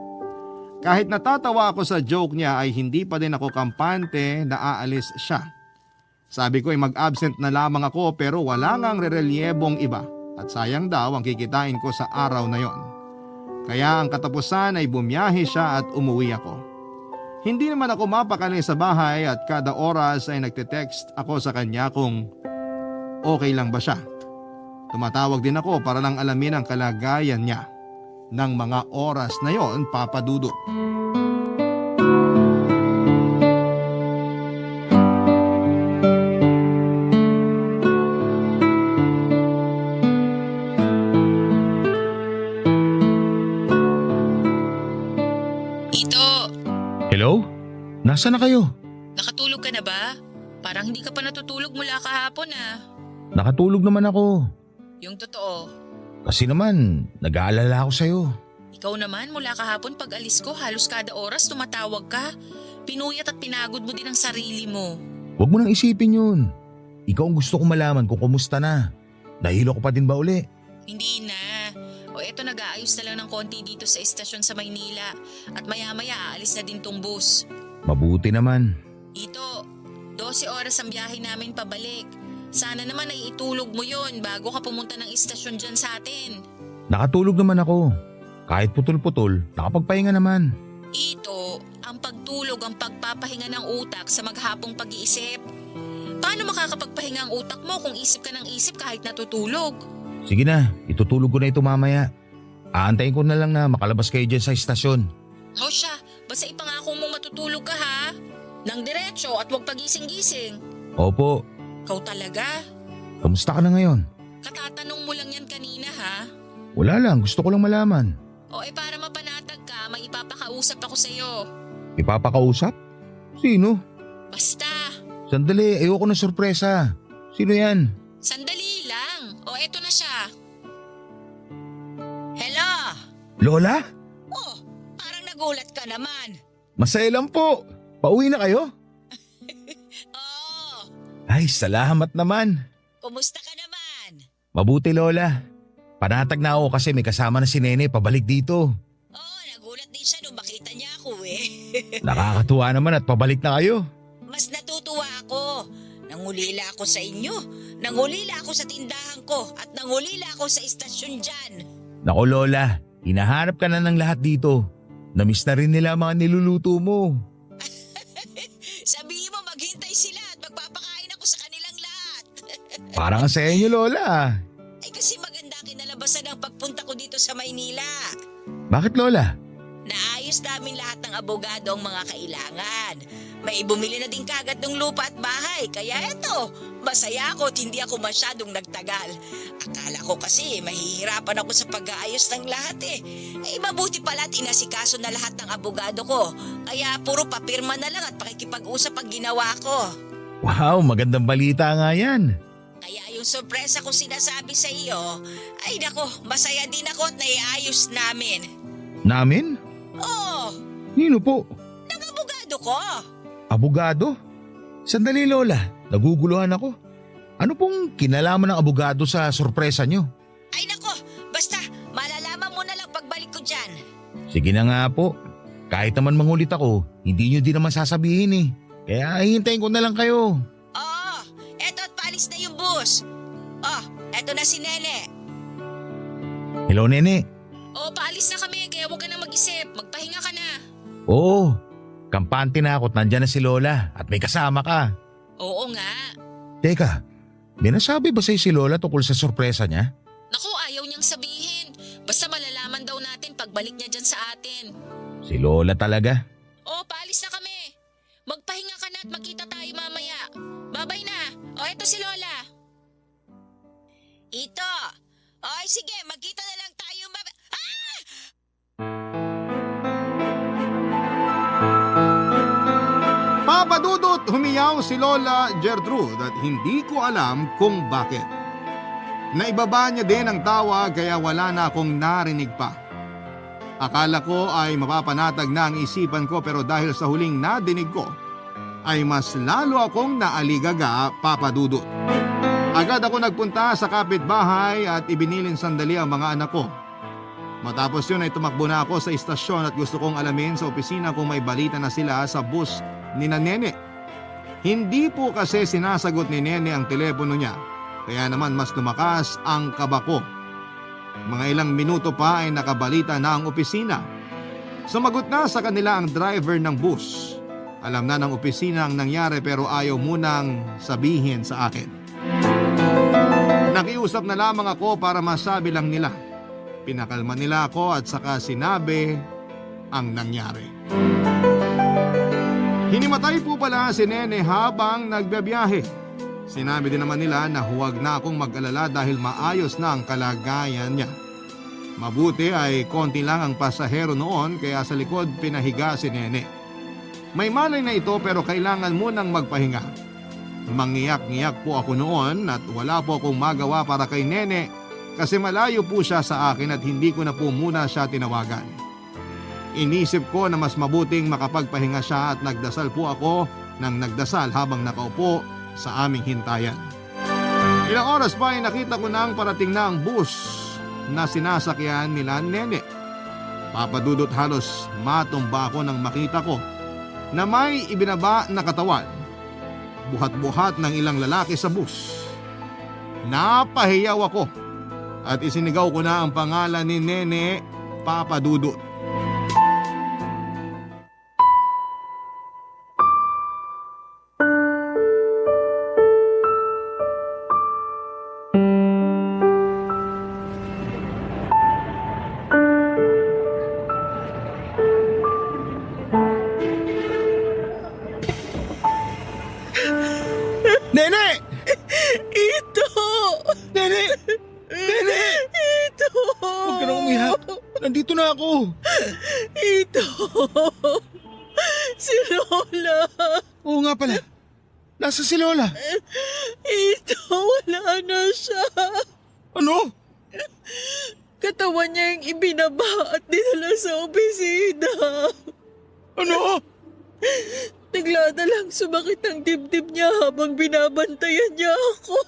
Speaker 1: Kahit natatawa ako sa joke niya ay hindi pa din ako kampante na aalis siya. Sabi ko ay mag-absent na lamang ako pero wala ngang rerelyebong iba at sayang daw ang kikitain ko sa araw na yon. Kaya ang katapusan ay bumiyahe siya at umuwi ako. Hindi naman ako mapakali sa bahay at kada oras ay nagte-text ako sa kanya kung okay lang ba siya. Tumatawag din ako para lang alamin ang kalagayan niya. Nang mga oras na yon, Papa Dudut.
Speaker 9: Ito,
Speaker 7: Hello? Nasaan na kayo?
Speaker 9: nakatulog ka na ba? Parang hindi ka pa natutulog mula kahapon ah.
Speaker 7: Nakatulog naman ako.
Speaker 9: Yung totoo.
Speaker 7: Kasi naman, nag-aalala ako sa'yo.
Speaker 9: Ikaw naman mula kahapon pag alis ko halos kada oras tumatawag ka. Pinuyat at pinagod mo din ang sarili mo.
Speaker 7: Huwag mo nang isipin yun. Ikaw ang gusto ko malaman kung kumusta na. Nahilo ko pa din ba uli?
Speaker 9: Hindi na. O eto nag-aayos na lang ng konti dito sa estasyon sa Maynila. At maya-maya aalis na din tong bus.
Speaker 7: Mabuti naman.
Speaker 9: Ito, 12 oras ang biyahe namin pabalik. Sana naman ay itulog mo yon bago ka pumunta ng istasyon dyan sa atin.
Speaker 7: Nakatulog naman ako. Kahit putol-putol, nakapagpahinga naman.
Speaker 9: Ito, ang pagtulog ang pagpapahinga ng utak sa maghapong pag-iisip. Paano makakapagpahinga ang utak mo kung isip ka ng isip kahit natutulog?
Speaker 7: Sige na, itutulog ko na ito mamaya. Aantayin ko na lang na makalabas kayo dyan sa istasyon.
Speaker 9: O siya, basta ipangako mong matutulog ka ha? Nang diretso at huwag pagising-gising.
Speaker 7: Opo,
Speaker 9: Ikaw talaga?
Speaker 7: kamusta ka na ngayon?
Speaker 9: Katatanong mo lang yan kanina ha?
Speaker 7: Wala lang, gusto ko lang malaman.
Speaker 9: O para mapanatag ka, may ipapakausap ako sa'yo.
Speaker 7: Ipapakausap? Sino?
Speaker 9: Basta,
Speaker 7: Sandali, ayoko ng sorpresa. Sino yan?
Speaker 9: sandali lang. O eto na siya. Hello?
Speaker 7: Lola?
Speaker 6: Oh, parang nagulat ka naman.
Speaker 7: Masaya lang po. Pauwi na kayo?
Speaker 6: Oh,
Speaker 7: Ay, salamat naman.
Speaker 6: kumusta ka naman?
Speaker 7: Mabuti Lola. Panatag na ako kasi may kasama na si Nene pabalik dito.
Speaker 6: Oh, nagulat din siya nung makita niya ako
Speaker 7: Nakakatuwa naman at pabalik na kayo.
Speaker 6: Mas natutuwa ako. Nangulila ako sa inyo. Nangulila ako sa tindahan ko. At nangulila ako sa istasyon dyan.
Speaker 7: Naku Lola, hinahanap ka na ng lahat dito. Namiss na rin nila ang mga niluluto mo.
Speaker 6: Sabihin mo maghintay sila at magpapakain ako sa kanilang lahat.
Speaker 7: Parang ang saya niyo Lola.
Speaker 6: Ay kasi maganda kinalabasan ang pagpunta ko dito sa Maynila.
Speaker 7: Bakit Lola?
Speaker 6: Naayos namin lahat ng abogado ang mga kailangan. May bumili na din kagad ng lupa at bahay. Kaya eto, masaya ako at hindi ako masyadong nagtagal. Akala ko kasi mahihirapan ako sa pag-aayos ng lahat mabuti pala at inasikaso na lahat ng abogado ko. Kaya puro papirma na lang at pakikipag-usap ang ginawa ko.
Speaker 7: Wow, magandang balita nga yan.
Speaker 6: Kaya yung sorpresa ko sinasabi sa iyo, ay nako, masaya din ako at naiayos namin.
Speaker 7: Namin?
Speaker 6: Oo,
Speaker 7: Nino po?
Speaker 6: ng abogado ko.
Speaker 7: Abogado? Sandali Lola, naguguluhan ako. Ano pong kinalaman ng abogado sa sorpresa nyo?
Speaker 6: Ay nako, basta malalaman mo na lang pagbalik ko dyan.
Speaker 7: Sige na nga po. Kahit naman mangulit ako, hindi nyo din naman sasabihin eh. Kaya hihintayin ko na lang kayo.
Speaker 6: Oo, eto at paalis na yung bus. Oh, eto na si Nene.
Speaker 7: Hello Nene.
Speaker 9: O paalis na kami kaya huwag ka na mag-isip. Magpahinga ka na.
Speaker 7: Oo, kampante na ako at nandyan na si Lola at may kasama ka.
Speaker 9: Oo nga.
Speaker 7: Teka, may nasabi ba sa'yo si Lola tungkol sa sorpresa niya?
Speaker 9: Naku, ayaw niyang sabihin. Basta malalaman daw natin pagbalik niya dyan sa atin.
Speaker 7: Si Lola talaga.
Speaker 9: O paalis na kami. Magpahinga ka na at magkita tayo mamaya. Babay na. O, eto si Lola.
Speaker 6: Ito! Oy, sige, magkita na lang tayo. Ah!
Speaker 1: Papa Dudut, humiyaw si Lola Gertrude at hindi ko alam kung bakit. Naibaba niya din ang tawag kaya wala na akong narinig pa. Akala ko ay mapapanatag na ang isipan ko pero dahil sa huling nadinig ko, ay mas lalo akong naaligaga, Papa Dudut. Agad ako nagpunta sa kapitbahay at ibinilin sandali ang mga anak ko. Matapos yun ay tumakbo na ako sa istasyon at gusto kong alamin sa opisina kung may balita na sila sa bus ni na Nene. Hindi po kasi sinasagot ni Nene ang telepono niya, kaya naman mas lumakas ang kaba ko. Mga ilang minuto pa ay nakabalita na ang opisina. Sumagot na sa kanila ang driver ng bus. Alam na ng opisina ang nangyari pero ayaw munang sabihin sa akin. Nakiusap na lamang ako para masabi lang nila. Pinakalma nila ako at saka sinabi ang nangyari. Hinimatay po pala si Nene habang nagbabiyahe. Sinabi din naman nila na huwag na akong mag-alala dahil maayos na ang kalagayan niya. Mabuti ay konti lang ang pasahero noon kaya sa likod pinahiga si Nene. May malay na ito pero kailangan munang magpahinga. Mangiyak-ngiyak po ako noon at wala po akong magawa para kay Nene kasi malayo po siya sa akin at hindi ko na po muna siya tinawagan. Inisip ko na mas mabuting makapagpahinga siya at nagdasal po ako ng nagdasal habang nakaupo sa aming hintayan. Ilang oras pa ay nakita ko nang parating na ang bus na sinasakyan nila Nene. Papa Dudut, halos matumba ako nang makita ko na may ibinaba na katawan. Buhat-buhat ng ilang lalaki sa bus. Napahiyaw ako at isinigaw ko na ang pangalan ni Nene, Papa Dudut.
Speaker 4: Nene!
Speaker 10: Ito!
Speaker 4: Nene! Nene!
Speaker 10: Ito!
Speaker 4: Huwag ka na umiyak. Nandito na ako.
Speaker 10: Ito! Si Lola!
Speaker 4: Oo nga pala. Nasa si Lola?
Speaker 10: Ito! Wala na siya!
Speaker 4: Ano?
Speaker 10: Katawan niya yung ibinaba at dinala sa opisina.
Speaker 4: Ano?
Speaker 10: Naglada lang sumakit ang dibdib niya habang binabantayan niya ako.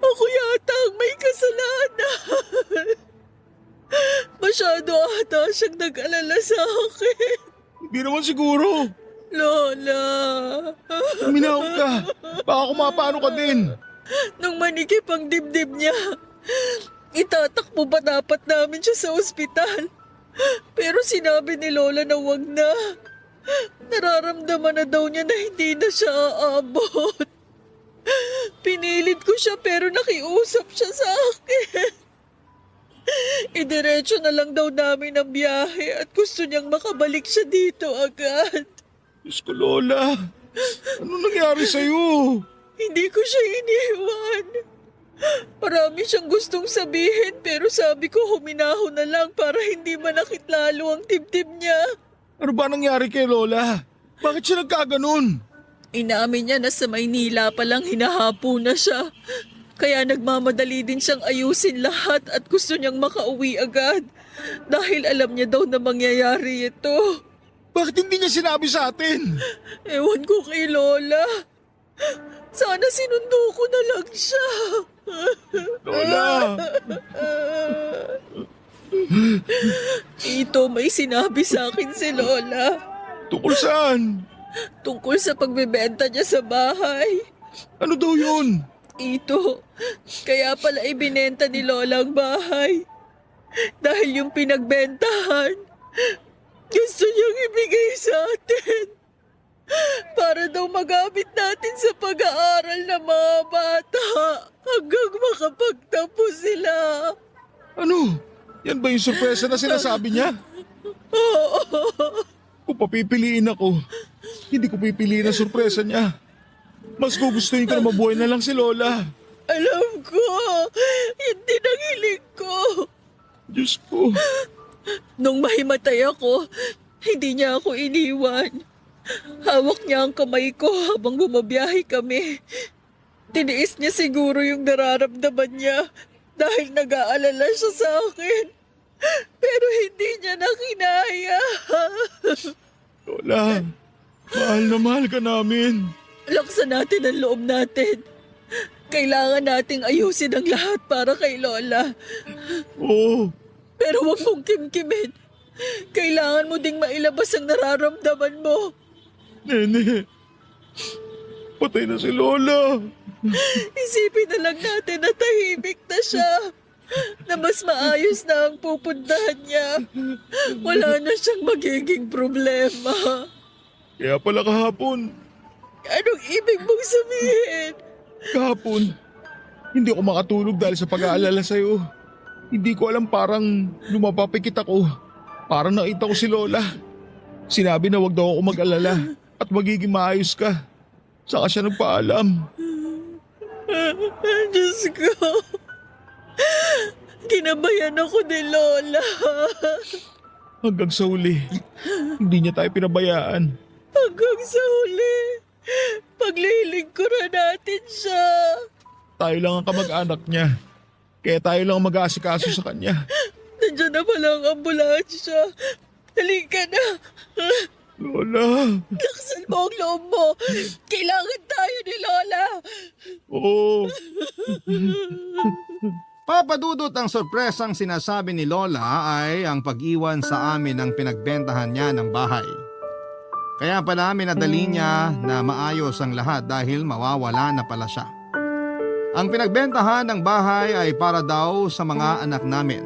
Speaker 10: Ako yata ang may kasalanan. Masyado ata siyang nag-alala sa akin.
Speaker 4: Hindi naman siguro.
Speaker 10: Lola.
Speaker 4: Uminahog ka. Baka kumapano ka din.
Speaker 10: Nung manikip ang dibdib niya, itatakbo pa dapat namin siya sa ospital. Pero sinabi ni Lola na wag na. Nararamdaman na daw niya na hindi na siya aabot. Pinilit ko siya pero nakiusap siya sa akin. Idiretso na lang daw namin ang biyahe at gusto niyang makabalik siya dito agad.
Speaker 4: Diyos ko, Lola. Ano nangyari sa'yo?
Speaker 10: Hindi ko siya iniwan. Marami siyang gustong sabihin pero sabi ko huminahon na lang para hindi manakit lalo ang dibdib niya.
Speaker 4: Ano ba nangyari kay Lola? Bakit siya nagkaganon?
Speaker 10: Inamin niya na sa Maynila palang hinahapo na siya. Kaya nagmamadali din siyang ayusin lahat at gusto niyang makauwi agad. Dahil alam niya daw na mangyayari ito.
Speaker 4: Bakit hindi niya sinabi sa atin?
Speaker 10: Ewan ko kay Lola. Sana sinundo ko na lang siya.
Speaker 4: Lola!
Speaker 10: Ito, may sinabi sa akin si Lola.
Speaker 4: Tungkol saan?
Speaker 10: Tungkol sa pagbebenta niya sa bahay.
Speaker 4: Ano daw yun?
Speaker 10: Ito, kaya pala ibinenta ni Lola ang bahay. Dahil yung pinagbentahan, gusto niyang ibigay sa atin. Para daw magamit natin sa pag-aaral ng mga bata hanggang makapagtapos sila.
Speaker 4: Ano? Yan ba yung sorpresa na sinasabi niya?
Speaker 10: Oo.
Speaker 4: Kung papipiliin ako,
Speaker 8: Hindi ko pipiliin ang sorpresa niya. Mas gugustuhin ko na mabuhay na lang si Lola.
Speaker 10: Alam ko, hindi nang hiling ko.
Speaker 8: Diyos ko.
Speaker 10: Nung mahimatay ako, hindi niya ako iniwan. Hawak niya ang kamay ko habang bumabiyahe kami. Tiniis niya siguro yung nararamdaman niya dahil nag-aalala siya sa akin. Pero hindi niya na kinaya.
Speaker 8: Lola, mahal na mahal ka namin.
Speaker 10: Laksan natin ang loob natin. Kailangan nating ayusin ang lahat para kay Lola.
Speaker 8: Oo,
Speaker 10: Pero huwag mong kimkimin. Kailangan mo ding mailabas ang nararamdaman mo.
Speaker 8: Nene. Patay na si Lola.
Speaker 10: Isipin na lang natin na tahimik na siya. Na mas maayos na ang pupuntahan niya. Wala na siyang magiging problema.
Speaker 8: Kaya pala kahapon,
Speaker 10: Anong ibig mong sabihin?
Speaker 8: hindi ako makatulog dahil sa pag-aalala sa'yo. Hindi ko alam, parang lumapapikit ako. Parang nakita ko si Lola. Sinabi na wag daw ako mag-alala at magiging maayos ka. Saka siya nagpaalam.
Speaker 10: Diyos ko. Kinabayan ako ni Lola.
Speaker 8: Hanggang sa huli, hindi niya tayo pinabayaan.
Speaker 10: Hanggang sa huli, paglilingkuran natin siya.
Speaker 8: Tayo lang ang kamag-anak niya. Kaya tayo lang ang mag-aasikaso sa kanya.
Speaker 10: Nandiyan na pala ang ambulansya. Halika na.
Speaker 8: Lola.
Speaker 10: Laksan mo ang loob mo. Kailangan tayo ni Lola.
Speaker 8: Oo.
Speaker 1: Papadudot ang sorpresang sinasabi ni Lola ay ang pag-iwan sa amin ng pinagbentahan niya ng bahay. Kaya pala minadali niya na maayos ang lahat dahil mawawala na pala siya. Ang pinagbentahan ng bahay ay para daw sa mga anak namin.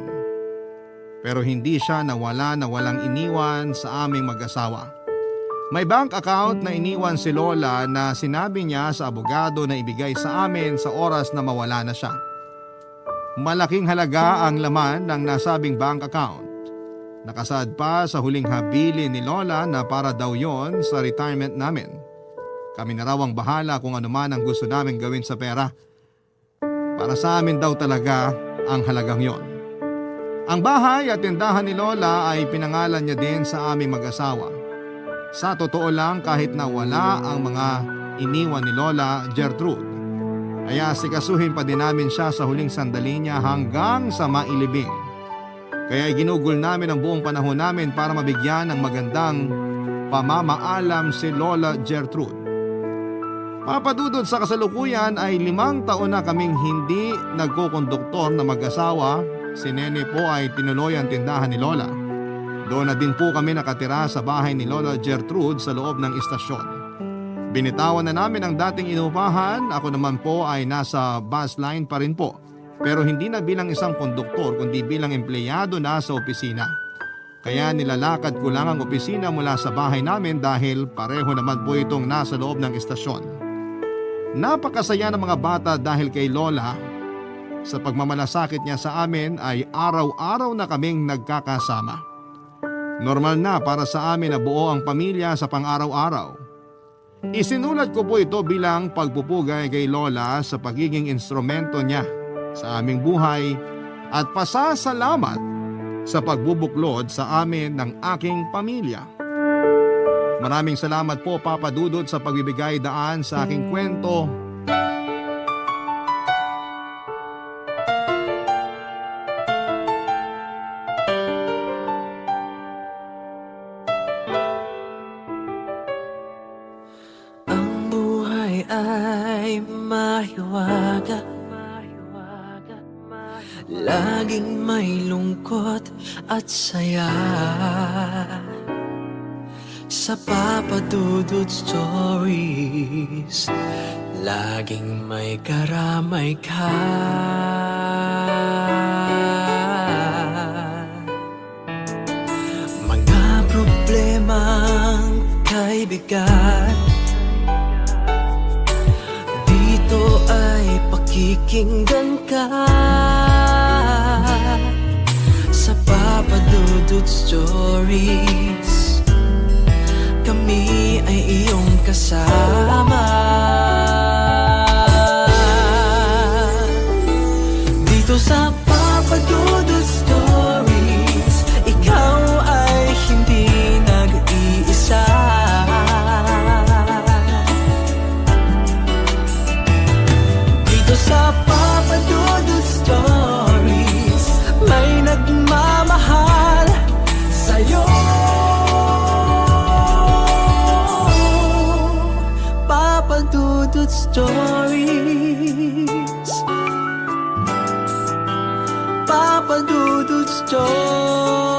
Speaker 1: Pero hindi siya nawala na walang iniwan sa aming mag-asawa. May bank account na iniwan si Lola na sinabi niya sa abogado na ibigay sa amin sa oras na mawala na siya. Malaking halaga ang laman ng nasabing bank account. Nakasaad pa sa huling habilin ni Lola na para daw yon sa retirement namin. Kami na raw ang bahala kung ano man ang gusto namin gawin sa pera. Para sa amin daw talaga ang halagang yon. Ang bahay at tindahan ni Lola ay pinangalan niya din sa aming mag-asawa. Sa totoo lang, kahit na wala ang mga iniwan ni Lola Gertrude, ay asikasuhin pa din namin siya sa huling sandali niya hanggang sa mailibing. Kaya ginugol namin ang buong panahon namin para mabigyan ng magandang pamamaalam si Lola Gertrude. Papadudod sa kasalukuyan ay 5 taon na kaming hindi nagkokonduktor na mag-asawa. Si Nene po ay tinuloy ang tindahan ni Lola. Doon na din po kami nakatira sa bahay ni Lola Gertrude sa loob ng istasyon. Binitawan na namin ang dating inupahan. Ako naman po ay nasa bus line pa rin po. Pero hindi na bilang isang konduktor kundi bilang empleyado na sa opisina. Kaya nilalakad ko lang ang opisina mula sa bahay namin dahil pareho naman po itong nasa loob ng istasyon. Napakasaya ng mga bata dahil kay Lola. Sa pagmamalasakit niya sa amin ay araw-araw na kaming nagkakasama. Normal na para sa amin na buo ang pamilya sa pang-araw-araw. Isinulat ko po ito bilang pagpupugay kay Lola sa pagiging instrumento niya sa aming buhay at pasasalamat sa pagbubuklod sa amin ng aking pamilya. Maraming salamat po Papa Dudut sa pagbibigay daan sa aking kwento.
Speaker 11: Ang buhay ay mahiwaga, laging may lungkot at saya. Sa Papa Dudut Stories, laging may karamay ka. Mga problemang kaibigan, dito ay pakikinggan ka. Sa Papa Dudut Stories, kami ay iyong kasama. Dito sa Papa Dudut Stories, ikaw ay hindi nag-iisa. Dito sa Papa Dudut Stories, may nagmamahal sa'yo. Papa Dudut Stories, Papa Dudut Stories.